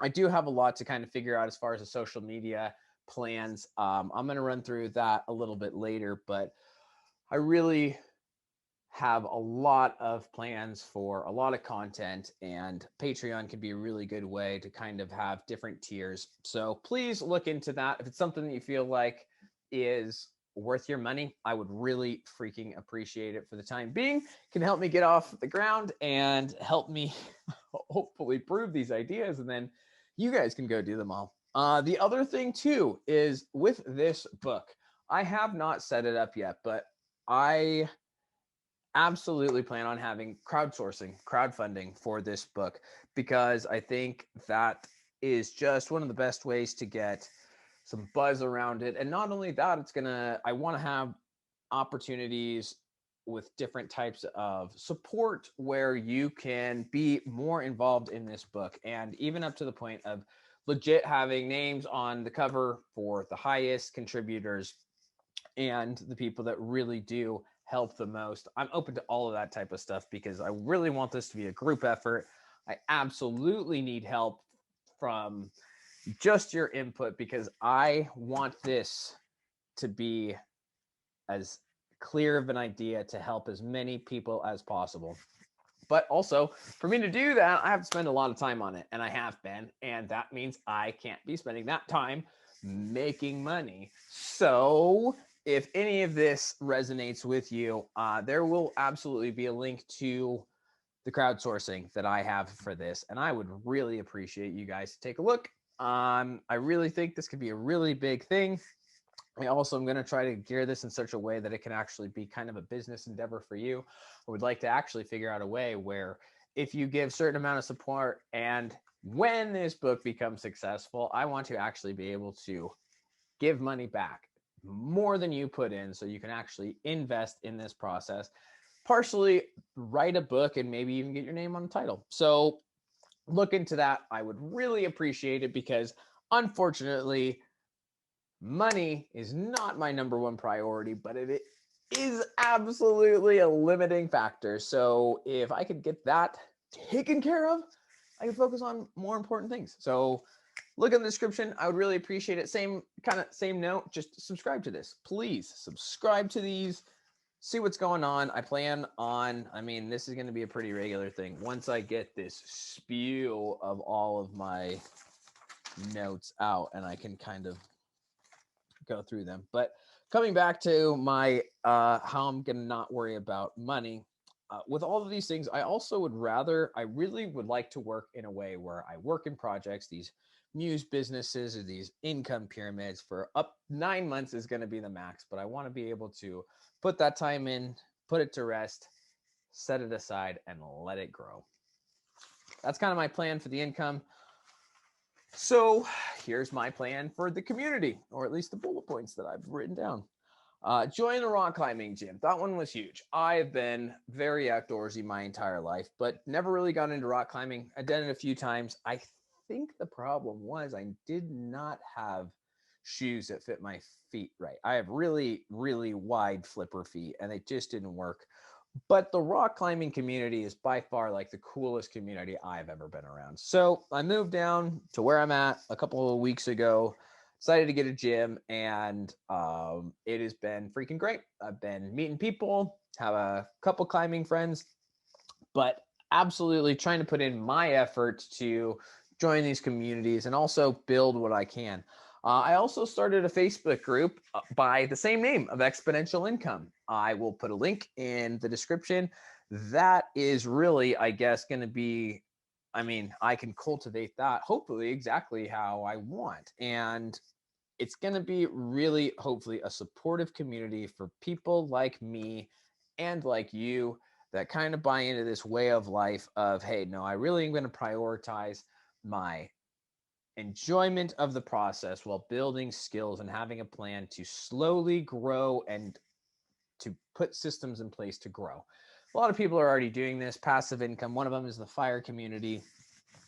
Speaker 1: I do have a lot to kind of figure out as far as the social media plans. I'm going to run through that a little bit later, but I really have a lot of plans for a lot of content, and Patreon can be a really good way to kind of have different tiers. So please look into that. If it's something that you feel like is worth your money, I would really freaking appreciate it for the time being. It can help me get off the ground and help me hopefully prove these ideas, and then you guys can go do them all. The other thing too is with this book, I have not set it up yet, but I absolutely plan on having crowdfunding for this book, because I think that is just one of the best ways to get some buzz around it. And not only that, I want to have opportunities with different types of support where you can be more involved in this book, and even up to the point of legit having names on the cover for the highest contributors and the people that really do help the most. I'm open to all of that type of stuff because I really want this to be a group effort. I absolutely need help from just your input because I want this to be as clear of an idea to help as many people as possible. But also, for me to do that, I have to spend a lot of time on it, and I have been, and that means I can't be spending that time making money. So, if any of this resonates with you, there will absolutely be a link to the crowdsourcing that I have for this, and I would really appreciate you guys to take a look. I really think this could be a really big thing. I also am going to try to gear this in such a way that it can actually be kind of a business endeavor for you. I would like to actually figure out a way where if you give certain amount of support and when this book becomes successful, I want to actually be able to give money back more than you put in so you can actually invest in this process, partially write a book and maybe even get your name on the title. So look into that. I would really appreciate it because unfortunately, money is not my number one priority, but it is absolutely a limiting factor. So if I could get that taken care of, I can focus on more important things. So look in the description. I would really appreciate it. Same note, just subscribe to this. Please subscribe to these. See what's going on. I plan on, this is going to be a pretty regular thing. Once I get this spew of all of my notes out and I can kind of go through them. But coming back to my how I'm gonna not worry about money, with all of these things, I really would like to work in a way where I work in projects, these muse businesses or these income pyramids for up 9 months is going to be the max, but I want to be able to put that time in, put it to rest, set it aside, and let it grow. That's kind of my plan for the income. So here's my plan for the community, or at least the bullet points that I've written down. Join the rock climbing gym. That one was huge. I've been very outdoorsy my entire life, but never really got into rock climbing. I've done it a few times. I think the problem was I did not have shoes that fit my feet right. I have really, really wide flipper feet, and it just didn't work. But the rock climbing community is by far like the coolest community I've ever been around. So I moved down to where I'm at a couple of weeks ago, decided to get a gym, and it has been freaking great. I've been meeting people, have a couple climbing friends, but absolutely trying to put in my effort to join these communities and also build what I can. I also started a Facebook group by the same name of Exponential Income. I will put a link in the description. That is really, I guess, going to be, I can cultivate that hopefully exactly how I want. And it's going to be really, hopefully, a supportive community for people like me and like you that kind of buy into this way of life of, hey, no, I really am going to prioritize my enjoyment of the process while building skills and having a plan to slowly grow and to put systems in place to grow. A lot of people are already doing this passive income. One of them is the fire community,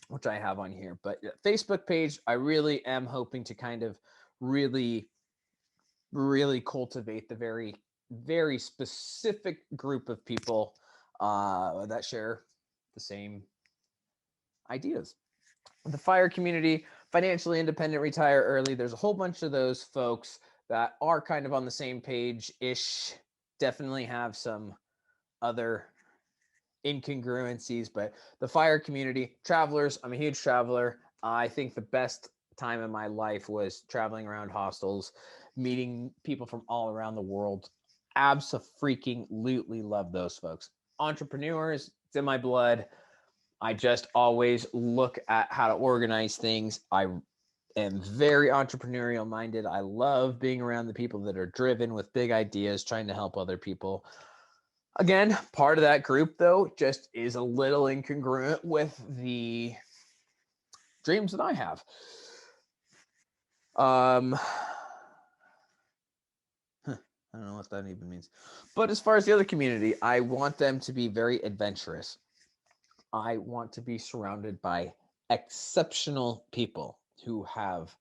Speaker 1: which I have on here. But Facebook page, I really am hoping to kind of really, really cultivate the very, very specific group of people that share the same ideas. The fire community, financially independent, retire early. There's a whole bunch of those folks that are kind of on the same page-ish. Definitely have some other incongruencies, but the fire community, travelers, I'm a huge traveler. I think the best time in my life was traveling around hostels, meeting people from all around the world. Abso-freaking-lutely love those folks. Entrepreneurs, it's in my blood. I just always look at how to organize things. I am very entrepreneurial minded. I love being around the people that are driven with big ideas, trying to help other people. Again, part of that group, though, just is a little incongruent with the dreams that I have. I don't know what that even means. But as far as the other community, I want them to be very adventurous. I want to be surrounded by exceptional people who have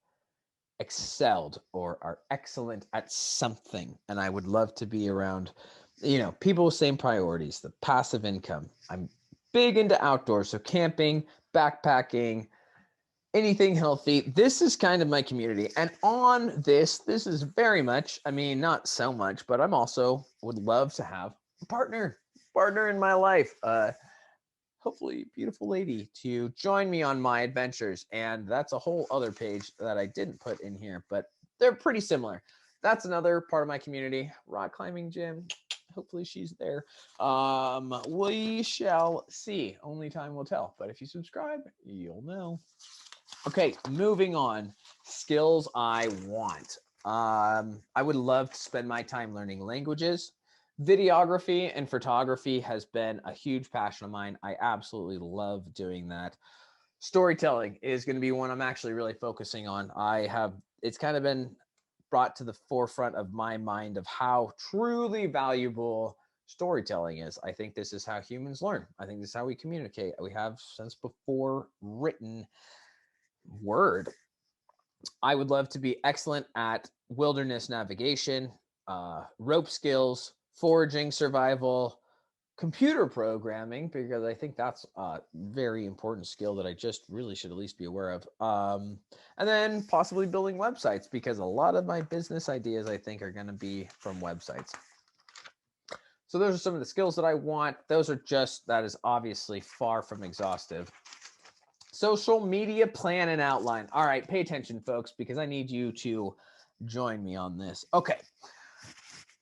Speaker 1: excelled or are excellent at something. And I would love to be around, people with same priorities, the passive income. I'm big into outdoors, so camping, backpacking, anything healthy. This is kind of my community. And on this is very much, not so much, but I'm also would love to have a partner in my life. Hopefully beautiful lady to join me on my adventures. And that's a whole other page that I didn't put in here, but they're pretty similar. That's another part of my community. Rock climbing gym. Hopefully she's there. We shall see. Only time will tell. But if you subscribe, you'll know. Okay, moving on. Skills I want. I would love to spend my time learning languages. Videography and photography has been a huge passion of mine. I absolutely love doing that. Storytelling is going to be one I'm actually really focusing on. It's kind of been brought to the forefront of my mind of how truly valuable storytelling is. I think this is how humans learn. I think this is how we communicate. We have since before written word. I would love to be excellent at wilderness navigation, rope skills, foraging, survival, computer programming, because I think that's a very important skill that I just really should at least be aware of. And then possibly building websites, because a lot of my business ideas, I think, are going to be from websites. So those are some of the skills that I want. That is obviously far from exhaustive. Social media plan and outline. All right, pay attention, folks, because I need you to join me on this. Okay.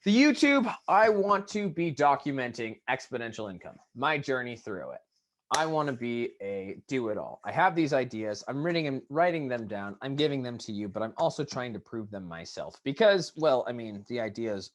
Speaker 1: The YouTube, I want to be documenting exponential income, my journey through it. I want to be a do-it-all. I have these ideas. I'm writing them down. I'm giving them to you, but I'm also trying to prove them myself because, the ideas,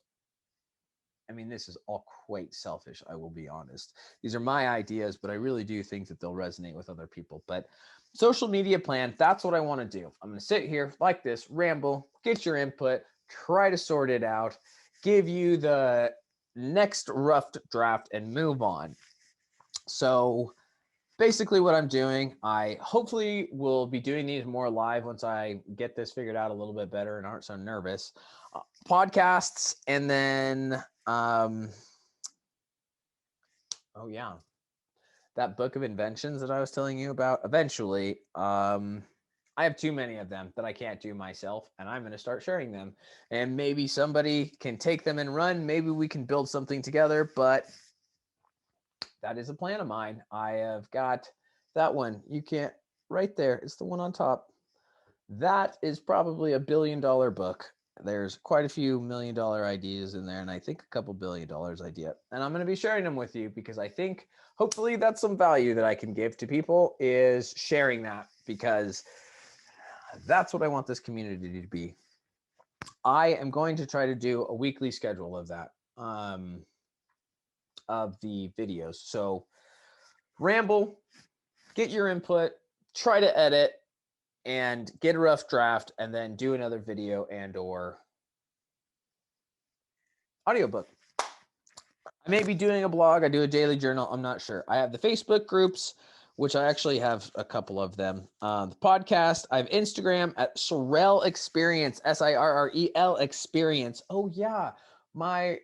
Speaker 1: this is all quite selfish, I will be honest. These are my ideas, but I really do think that they'll resonate with other people. But social media plan, that's what I want to do. I'm going to sit here like this, ramble, get your input, try to sort it out, give you the next rough draft, and move on. So basically what I'm doing, I hopefully will be doing these more live once I get this figured out a little bit better and aren't so nervous. Podcasts, and then that book of inventions that I was telling you about. Eventually, I have too many of them that I can't do myself, and I'm going to start sharing them. And maybe somebody can take them and run. Maybe we can build something together, but that is a plan of mine. I have got that one. You can't, right there. It's the one on top. That is probably $1 billion book. There's quite a few $1 million ideas in there, and I think a couple $1 billion idea. And I'm going to be sharing them with you because I think hopefully that's some value that I can give to people, is sharing that, because that's what I want this community to be. I am going to try to do a weekly schedule of that, of the videos. So ramble, get your input, try to edit, and get a rough draft, and then do another video and or audiobook. I may be doing a blog. I do a daily journal. I'm not sure. I have the Facebook groups, which I actually have a couple of them. The podcast. I have Instagram at Sirrel Experience, SIRREL Experience. Oh, yeah. My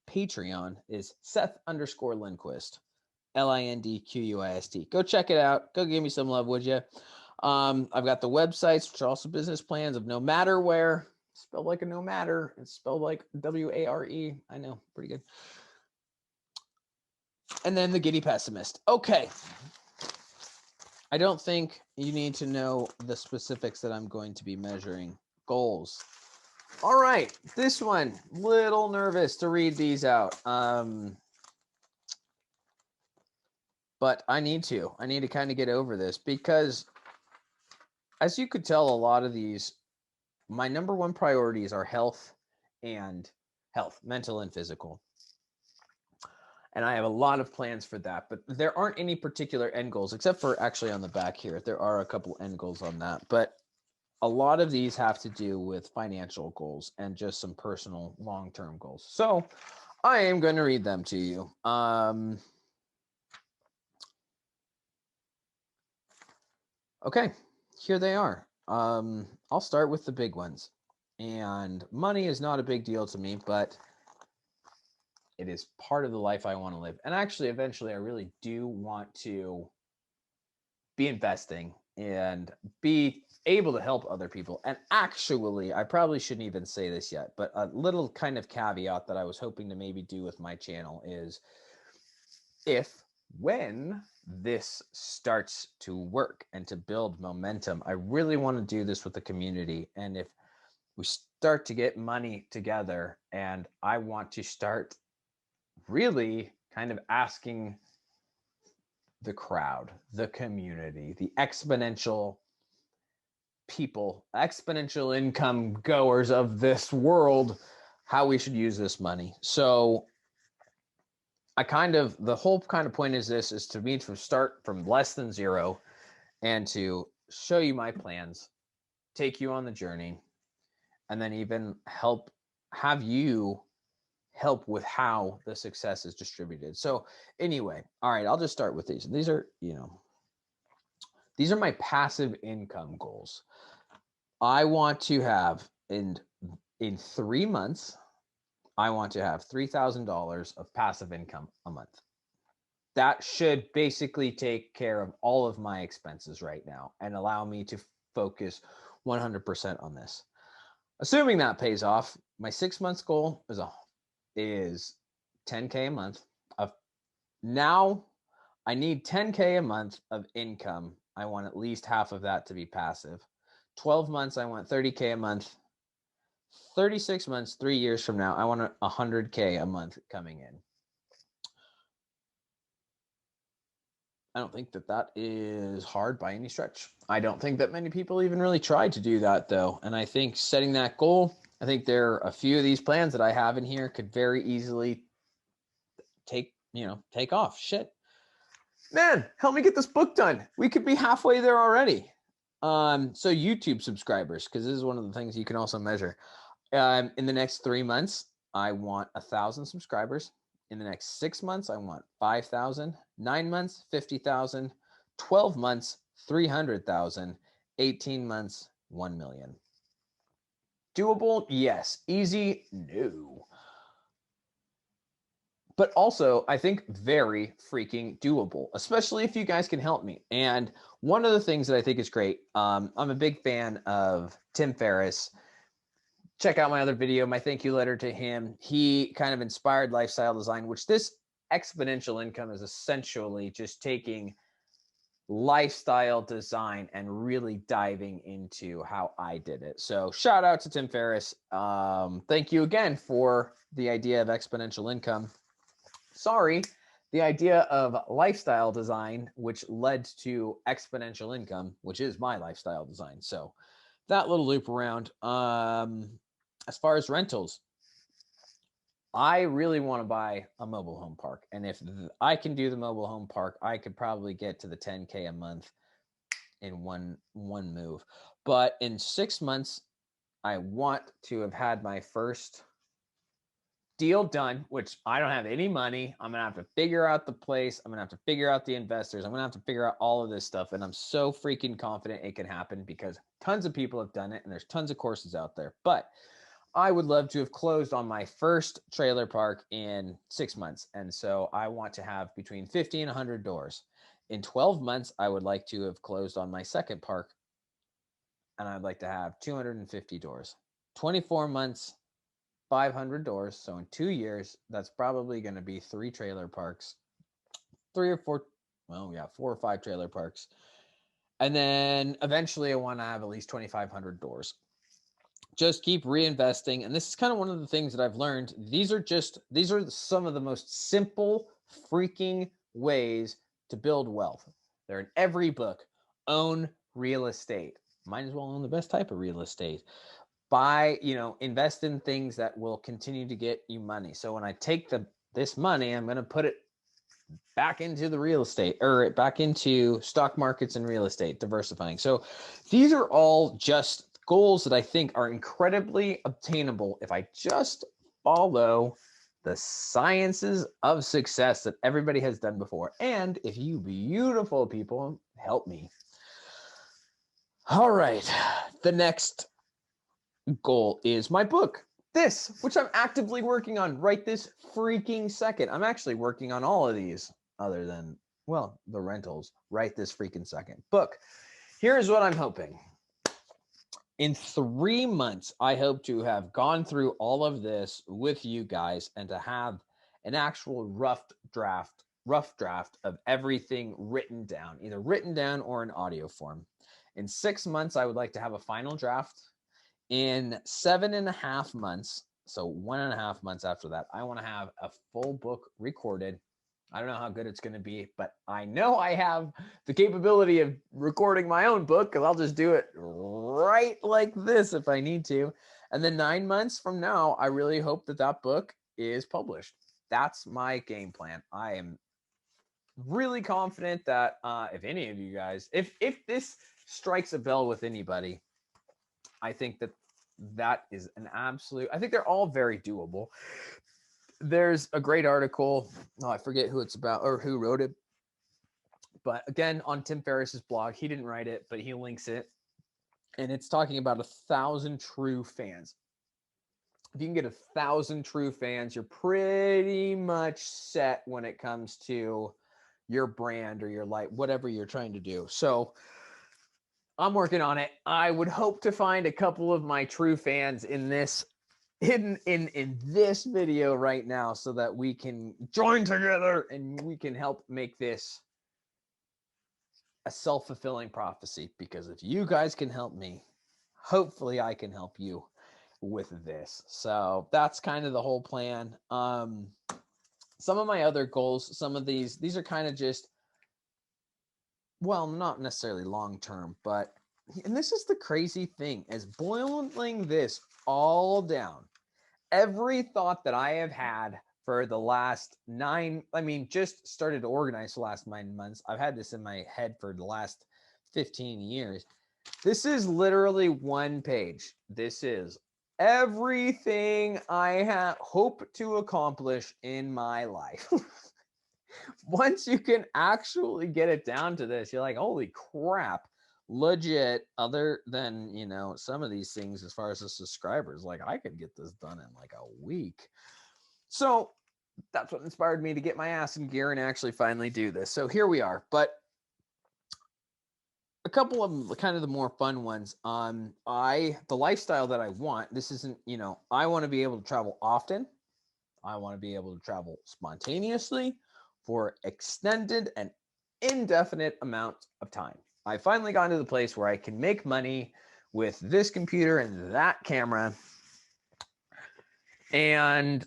Speaker 1: Patreon is Seth_Lindquist. LINDQUIST. Go check it out. Go give me some love, would you? I've got the websites, which are also business plans of No Matter Where. Spelled like a no matter. It's spelled like WARE. I know, pretty good. And then the Giddy Pessimist. Okay. I don't think you need to know the specifics that I'm going to be measuring. Goals. All right. This one, little nervous to read these out. But I need to kind of get over this because, as you could tell, a lot of these, my number one priorities are health, mental and physical. And I have a lot of plans for that, but there aren't any particular end goals, except for actually on the back here. There are a couple end goals on that, but a lot of these have to do with financial goals and just some personal long-term goals. So I am going to read them to you. Okay, here they are. I'll start with the big ones. And money is not a big deal to me, but it is part of the life I want to live. And actually, eventually, I really do want to be investing and be able to help other people. And actually, I probably shouldn't even say this yet, but a little kind of caveat that I was hoping to maybe do with my channel is when this starts to work and to build momentum, I really want to do this with the community. And if we start to get money together, and I want to start really kind of asking the crowd, the community, the exponential people, exponential income goers of this world, how we should use this money. So the whole kind of point is to me to start from less than zero and to show you my plans, take you on the journey, and then even have you help with how the success is distributed. So anyway, all right, I'll just start with these. These are my passive income goals. I want to have in 3 months, I want to have $3,000 of passive income a month. That should basically take care of all of my expenses right now and allow me to focus 100% on this. Assuming that pays off, my 6 months goal is $10K a month. Now I need $10K a month of income. I want at least half of that to be passive. 12 months, I want $30K a month. 36 months, 3 years from now, I want $100K a month coming in. I don't think that is hard by any stretch. I don't think that many people even really try to do that, though. And I think setting that goal, I think there are a few of these plans that I have in here could very easily take off. Shit. Man, help me get this book done. We could be halfway there already. So YouTube subscribers, because this is one of the things you can also measure. In the next 3 months, I want 1,000 subscribers. In the next 6 months, I want 5,000. 9 months, 50,000. 12 months, 300,000. 18 months, 1 million. Doable? Yes. Easy? No. But also, I think very freaking doable, especially if you guys can help me. And one of the things that I think is great, I'm a big fan of Tim Ferriss. Check out my other video, my thank you letter to him. He kind of inspired lifestyle design, which this exponential income is essentially just taking lifestyle design and really diving into how I did it. So shout out to Tim Ferriss. Thank you again for the idea of exponential income. Sorry, the idea of lifestyle design, which led to exponential income, which is my lifestyle design. So that little loop around. As far as rentals, I really want to buy a mobile home park. And if I can do the mobile home park, I could probably get to the 10K a month in one move. But in 6 months, I want to have had my first deal done, which I don't have any money. I'm going to have to figure out the place. I'm going to have to figure out the investors. I'm going to have to figure out all of this stuff. And I'm so freaking confident it can happen because tons of people have done it and there's tons of courses out there. But I would love to have closed on my first trailer park in 6 months. And so I want to have between 50 and 100 doors. In 12 months, I would like to have closed on my second park. And I'd like to have 250 doors. 24 months, 500 doors. So in 2 years, that's probably going to be 3 trailer parks, 4 or 5 trailer parks. And then eventually I want to have at least 2,500 doors. Just keep reinvesting. And this is kind of one of the things that I've learned. These are some of the most simple freaking ways to build wealth. They're in every book. Own real estate. Might as well own the best type of real estate. Invest in things that will continue to get you money. So when I take this money, I'm going to put it back into the real estate or back into stock markets and real estate, diversifying. So these are all just goals that I think are incredibly obtainable if I just follow the sciences of success that everybody has done before. And if you beautiful people help me. All right. The next goal is my book. This, which I'm actively working on right this freaking second. I'm actually working on all of these other than, well, the rentals right this freaking second. Book. Here's what I'm hoping. In 3 months, I hope to have gone through all of this with you guys and to have an actual rough draft of everything written down, either written down or in audio form. In 6 months, I would like to have a final draft. In 7.5 months, so 1.5 months after that, I want to have a full book recorded. I don't know how good it's going to be, but I know I have the capability of recording my own book because I'll just do it right like this if I need to. And then 9 months from now, I really hope that that book is published. That's my game plan. I am really confident that if any of you guys, if this strikes a bell with anybody, I think that is an absolute, I think they're all very doable. There's a great article. Oh, I forget who it's about or who wrote it. But again, on Tim Ferriss's blog, he didn't write it, but he links it. And it's talking about 1,000 true fans. If you can get 1,000 true fans, you're pretty much set when it comes to your brand or your light, whatever you're trying to do. So I'm working on it. I would hope to find a couple of my true fans in this in this video right now so that we can join together and we can help make this a self-fulfilling prophecy, because if you guys can help me, hopefully I can help you with this. So that's kind of the whole plan. Some of my other goals, some of these are kind of just, well, not necessarily long-term, but, and this is the crazy thing, as boiling this all down, every thought that I have had for the last just started to organize the last 9 months. I've had this in my head for the last 15 years. This is literally one page. This is everything I hope to accomplish in my life. Once you can actually get it down to this, you're like, holy crap. Legit, other than, some of these things as far as the subscribers, like I could get this done in like a week. So that's what inspired me to get my ass in gear and actually finally do this. So here we are. But a couple of them, kind of the more fun ones. The lifestyle that I want, this isn't, I want to be able to travel often. I want to be able to travel spontaneously for extended and indefinite amounts of time. I finally got to the place where I can make money with this computer and that camera, and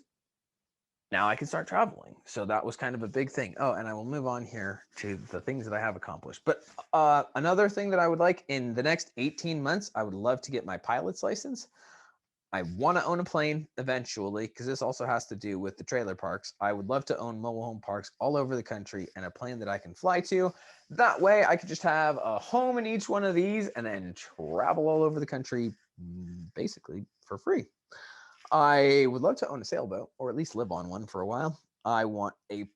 Speaker 1: now I can start traveling. So that was kind of a big thing. Oh, and I will move on here to the things that I have accomplished. But another thing that I would like in the next 18 months, I would love to get my pilot's license. I want to own a plane eventually, because this also has to do with the trailer parks. I would love to own mobile home parks all over the country and a plane that I can fly to. That way I could just have a home in each one of these and then travel all over the country basically for free. I would love to own a sailboat, or at least live on one for a while. I want a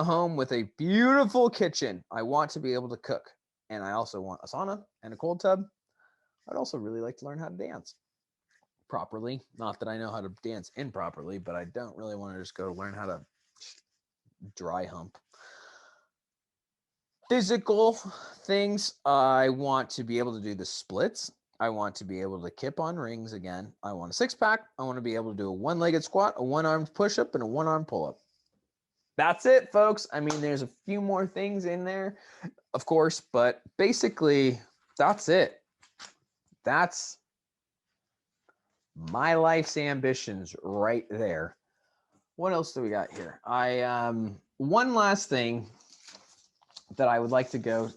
Speaker 1: home with a beautiful kitchen. I want to be able to cook. And I also want a sauna and a cold tub. I'd also really like to learn how to dance properly. Not that I know how to dance improperly, but I don't really want to just go learn how to dry hump. Physical things, I want to be able to do the splits. I want to be able to kip on rings again. I want a six-pack. I want to be able to do a one-legged squat, a one-armed push-up, and a one-arm pull-up. That's it, folks. I mean, there's a few more things in there, of course, but basically, that's it. That's my life's ambitions right there. What else do we got here? One last thing that I would like to go.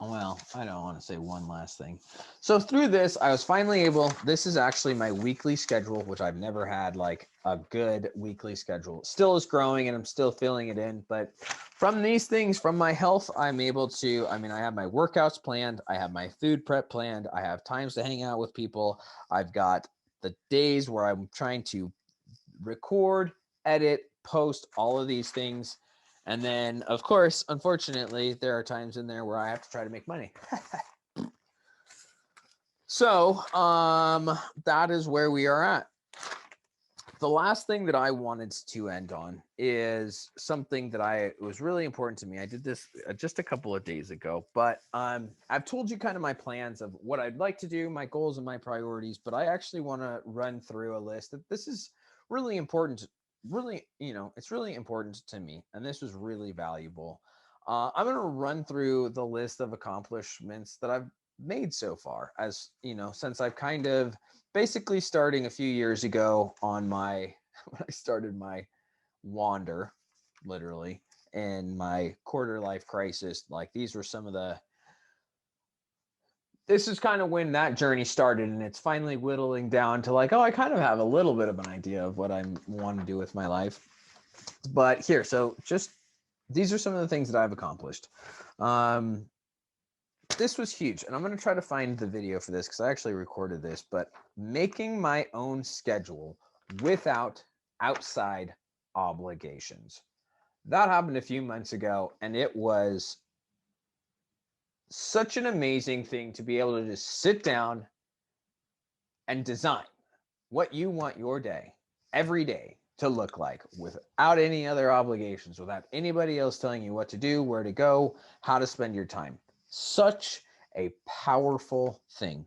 Speaker 1: well, I don't want to say one last thing. So through this, I was finally able, this is actually my weekly schedule, which I've never had like a good weekly schedule. Still is growing and I'm still filling it in. But from these things, from my health, I'm able to, I mean, I have my workouts planned. I have my food prep planned. I have times to hang out with people. I've got the days where I'm trying to record, edit, post, all of these things. And then, of course, unfortunately, there are times in there where I have to try to make money. So, that is where we are at. The last thing that I wanted to end on is something that it was really important to me. I did this just a couple of days ago, but I've told you kind of my plans of what I'd like to do, my goals and my priorities, but I actually want to run through a list that this is really important, really, it's really important to me. And this was really valuable. I'm going to run through the list of accomplishments that I've made so far, as since I've kind of basically starting a few years ago on my when I started my wander, literally, in my quarter life crisis. Like these were some of the this is kind of when that journey started, and it's finally whittling down to like, oh, I kind of have a little bit of an idea of what I want to do with my life. But here, so just these are some of the things that I've accomplished. This was huge, and I'm going to try to find the video for this because I actually recorded this, but making my own schedule without outside obligations. That happened a few months ago, and it was such an amazing thing to be able to just sit down and design what you want your day every day to look like without any other obligations, without anybody else telling you what to do, where to go, how to spend your time. Such a powerful thing.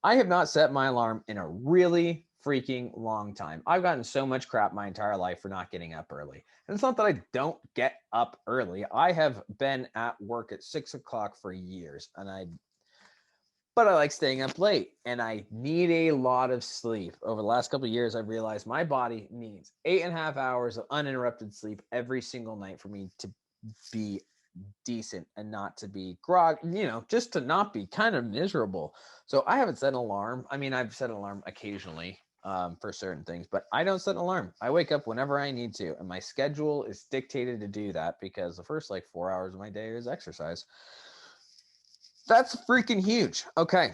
Speaker 1: I have not set my alarm in a really freaking long time. I've gotten so much crap my entire life for not getting up early. And it's not that I don't get up early. I have been at work at 6 o'clock for years, but I like staying up late, and I need a lot of sleep. Over the last couple of years, I've realized my body needs 8.5 hours of uninterrupted sleep every single night for me to be decent and not to be just to not be kind of miserable. So I haven't set an alarm. I mean, I've set an alarm occasionally for certain things, but I don't set an alarm. I wake up whenever I need to, and my schedule is dictated to do that because the first like 4 hours of my day is exercise. That's freaking huge. Okay.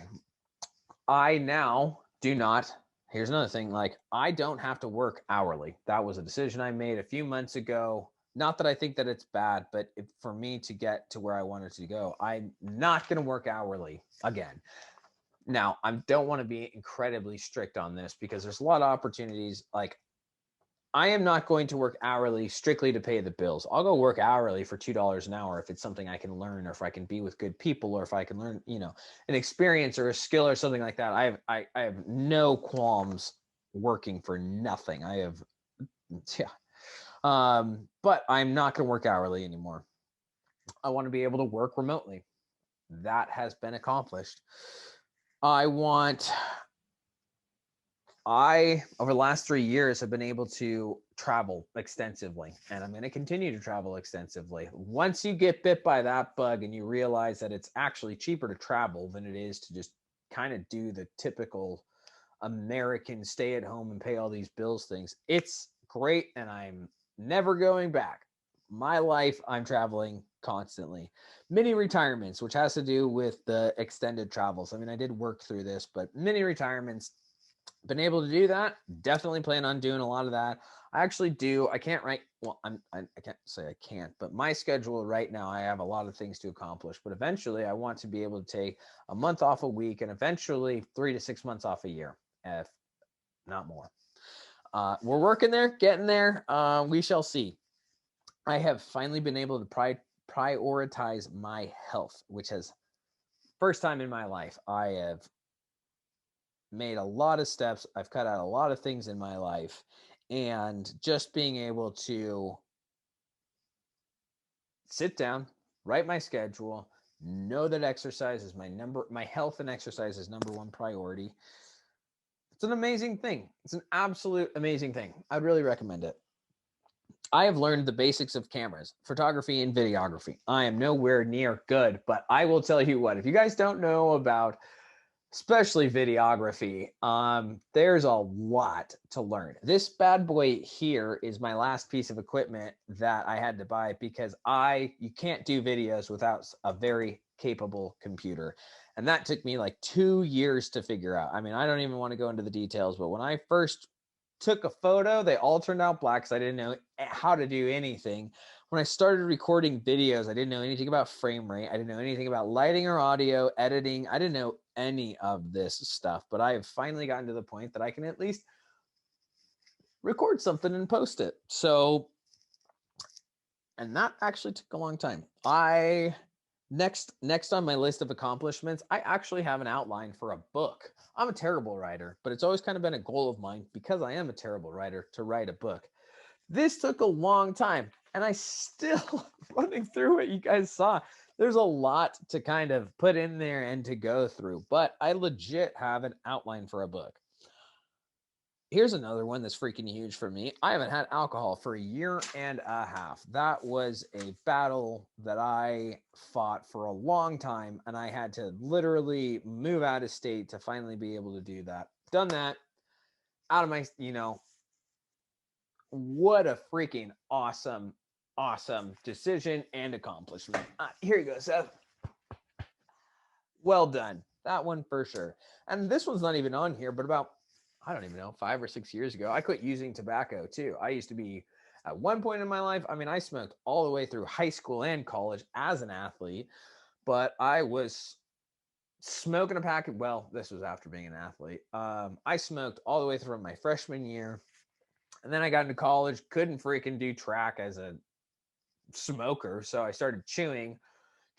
Speaker 1: I now do not. Here's another thing. Like, I don't have to work hourly. That was a decision I made a few months ago. Not that I think that it's bad, but for me to get to where I wanted to go, I'm not going to work hourly again. Now, I don't want to be incredibly strict on this because there's a lot of opportunities. Like, I am not going to work hourly strictly to pay the bills. I'll go work hourly for $2 an hour if it's something I can learn, or if I can be with good people, or if I can learn, an experience or a skill or something like that. I have no qualms working for nothing. Yeah. But I'm not going to work hourly anymore. I want to be able to work remotely. That has been accomplished. Over the last 3 years, have been able to travel extensively, and I'm going to continue to travel extensively. Once you get bit by that bug and you realize that it's actually cheaper to travel than it is to just kind of do the typical American stay at home and pay all these bills things, it's great, and I'm never going back. My life, I'm traveling constantly. Mini retirements, which has to do with the extended travels. I mean, I did work through this, but mini retirements, been able to do that. Definitely plan on doing a lot of that. I actually do. I can't write. Well, I can't say I can't, but my schedule right now, I have a lot of things to accomplish. But eventually, I want to be able to take a month off a week, and eventually 3 to 6 months off a year, if not more. We're working there, getting there. We shall see. I have finally been able to prioritize my health, which has first time in my life. I have made a lot of steps. I've cut out a lot of things in my life, and just being able to sit down, write my schedule, know that exercise is my health and exercise is number one priority. It's an amazing thing. It's an absolute amazing thing. I'd really recommend it. I have learned the basics of cameras, photography, and videography. I am nowhere near good, but I will tell you what, if you guys don't know about especially videography, there's a lot to learn. This bad boy here is my last piece of equipment that I had to buy because you can't do videos without a very capable computer. And that took me like 2 years to figure out. I mean, I don't even want to go into the details, but when I first took a photo, they all turned out black because I didn't know how to do anything. When I started recording videos, I didn't know anything about frame rate. I didn't know anything about lighting or audio, editing. I didn't know any of this stuff, but I have finally gotten to the point that I can at least record something and post it. So, and that actually took a long time. Next on my list of accomplishments, I actually have an outline for a book. I'm a terrible writer, but it's always kind of been a goal of mine because I am a terrible writer to write a book. This took a long time, and I still running through what you guys saw. There's a lot to kind of put in there and to go through, but I legit have an outline for a book. Here's another one that's freaking huge for me. I haven't had alcohol for 1.5 years. That was a battle that I fought for a long time, and I had to literally move out of state to finally be able to do that. Done that. Out of my, what a freaking awesome decision and accomplishment. Here you go, Seth. Well done. That one for sure. And this one's not even on here, but about, I don't even know, 5 or 6 years ago, I quit using tobacco too. I used to be, at one point in my life, I mean, I smoked all the way through high school and college as an athlete, but I was smoking a packet. Well, this was after being an athlete. I smoked all the way through my freshman year. And then I got into college, couldn't freaking do track as a smoker. So I started chewed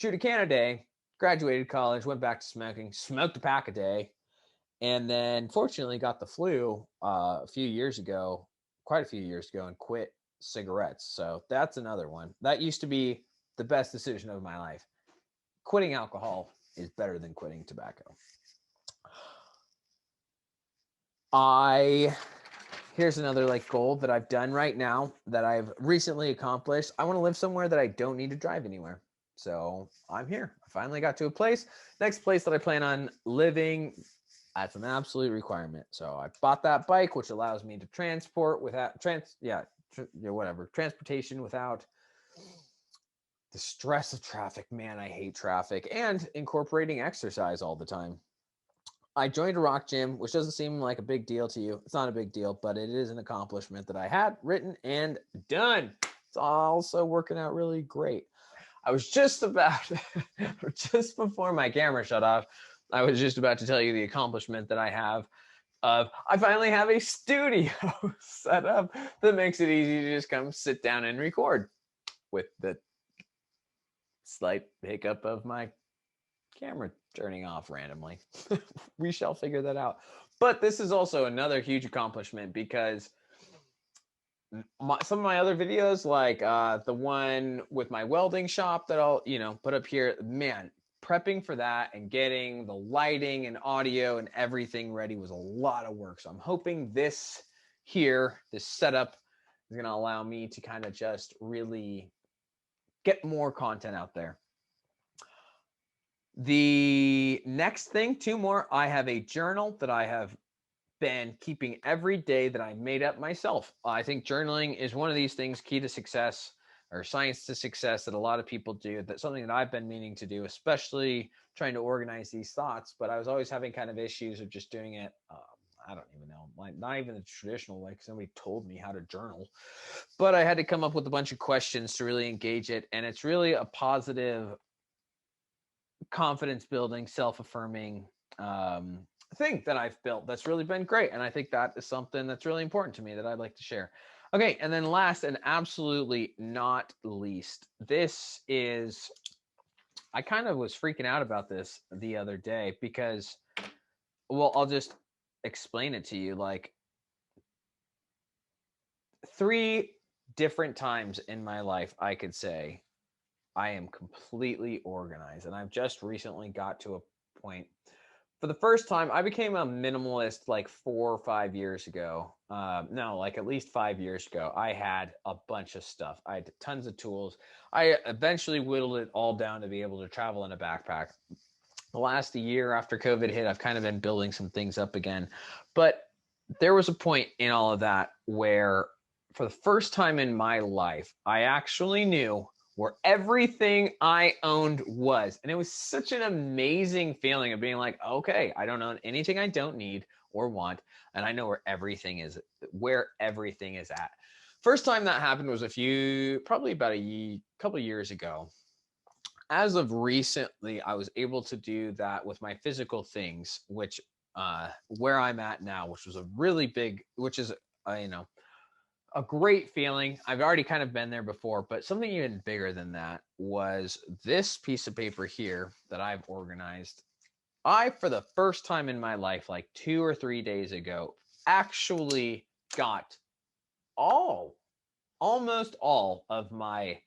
Speaker 1: a can a day, graduated college, went back to smoking, smoked a pack a day, and then fortunately got the flu quite a few years ago, and quit cigarettes. So that's another one. That used to be the best decision of my life. Quitting alcohol is better than quitting tobacco. Here's another goal that I've done right now that I've recently accomplished. I want to live somewhere that I don't need to drive anywhere. So I'm here. I finally got to a place. Next place that I plan on living, that's an absolute requirement. So I bought that bike, which allows me to transport without transportation without the stress of traffic. Man, I hate traffic, and incorporating exercise all the time. I joined a rock gym, which doesn't seem like a big deal to you. It's not a big deal, but it is an accomplishment that I had written and done. It's also working out really great. I was just before my camera shut off, I was just about to tell you the accomplishment that I have. I finally have a studio set up that makes it easy to just come sit down and record with the slight hiccup of my camera turning off randomly. We shall figure that out. But this is also another huge accomplishment because some of my other videos, like the one with my welding shop that I'll put up here, man, prepping for that and getting the lighting and audio and everything ready was a lot of work. So I'm hoping this setup is going to allow me to kind of just really get more content out there. The next thing, 2 more, I have a journal that I have been keeping every day that I made up myself. I think journaling is one of these things, key to success or science to success, that a lot of people do. That's something that I've been meaning to do, especially trying to organize these thoughts. But I was always having kind of issues of just doing it. I don't even know, not even the traditional way, because somebody told me how to journal. But I had to come up with a bunch of questions to really engage it. And it's really a positive, confidence building, self-affirming thing that I've built that's really been great. And I think that is something that's really important to me that I'd like to share. Okay, and then last and absolutely not least, this is, I kind of was freaking out about this the other day because, well, I'll just explain it to you. 3 different times in my life, I could say I am completely organized. And I've just recently got to a point for the first time, I became a minimalist like 4 or 5 years ago. No, like at least 5 years ago. I had a bunch of stuff. I had tons of tools. I eventually whittled it all down to be able to travel in a backpack. The last year after COVID hit, I've kind of been building some things up again. But there was a point in all of that where, for the first time in my life, I actually knew where everything I owned was. And it was such an amazing feeling of being like, okay, I don't own anything I don't need or want. And I know where everything is at. First time that happened was probably about a couple of years ago. As of recently, I was able to do that with my physical things, which where I'm at now, which was a really big, which is a great feeling. I've already kind of been there before, but something even bigger than that was this piece of paper here that I've organized. I, for the first time in my life, like 2 or 3 days ago, actually got almost all of my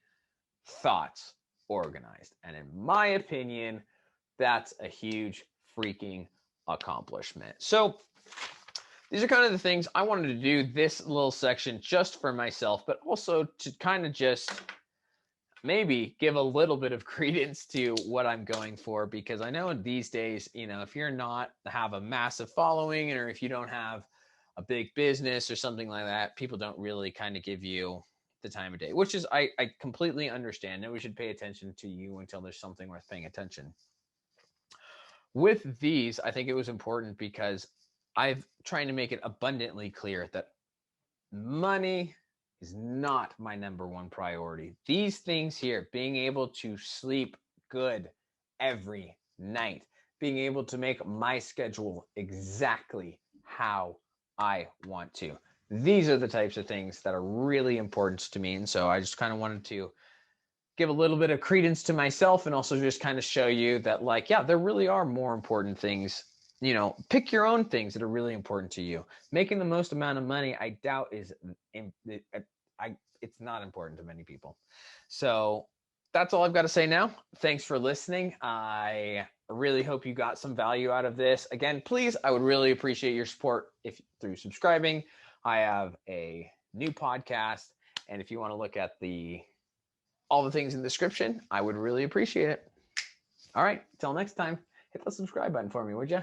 Speaker 1: thoughts organized. And in my opinion, that's a huge freaking accomplishment. So these are kind of the things I wanted to do this little section just for myself, but also to kind of just maybe give a little bit of credence to what I'm going for, because I know these days, if you're not have a massive following, or if you don't have a big business or something like that, people don't really kind of give you the time of day, which is, I completely understand that we should pay attention to you until there's something worth paying attention. With these, I think it was important because I've trying to make it abundantly clear that money is not my number one priority. These things here, being able to sleep good every night, being able to make my schedule exactly how I want to. These are the types of things that are really important to me. And so I just kind of wanted to give a little bit of credence to myself, and also just kind of show you that, like, yeah, there really are more important things. Pick your own things that are really important to you. Making the most amount of money, I doubt it's not important to many people. So that's all I've got to say now. Thanks for listening. I really hope you got some value out of this. Again, please, I would really appreciate your support through subscribing. I have a new podcast, and if you want to look at all the things in the description, I would really appreciate it. All right, till next time, hit the subscribe button for me, would you?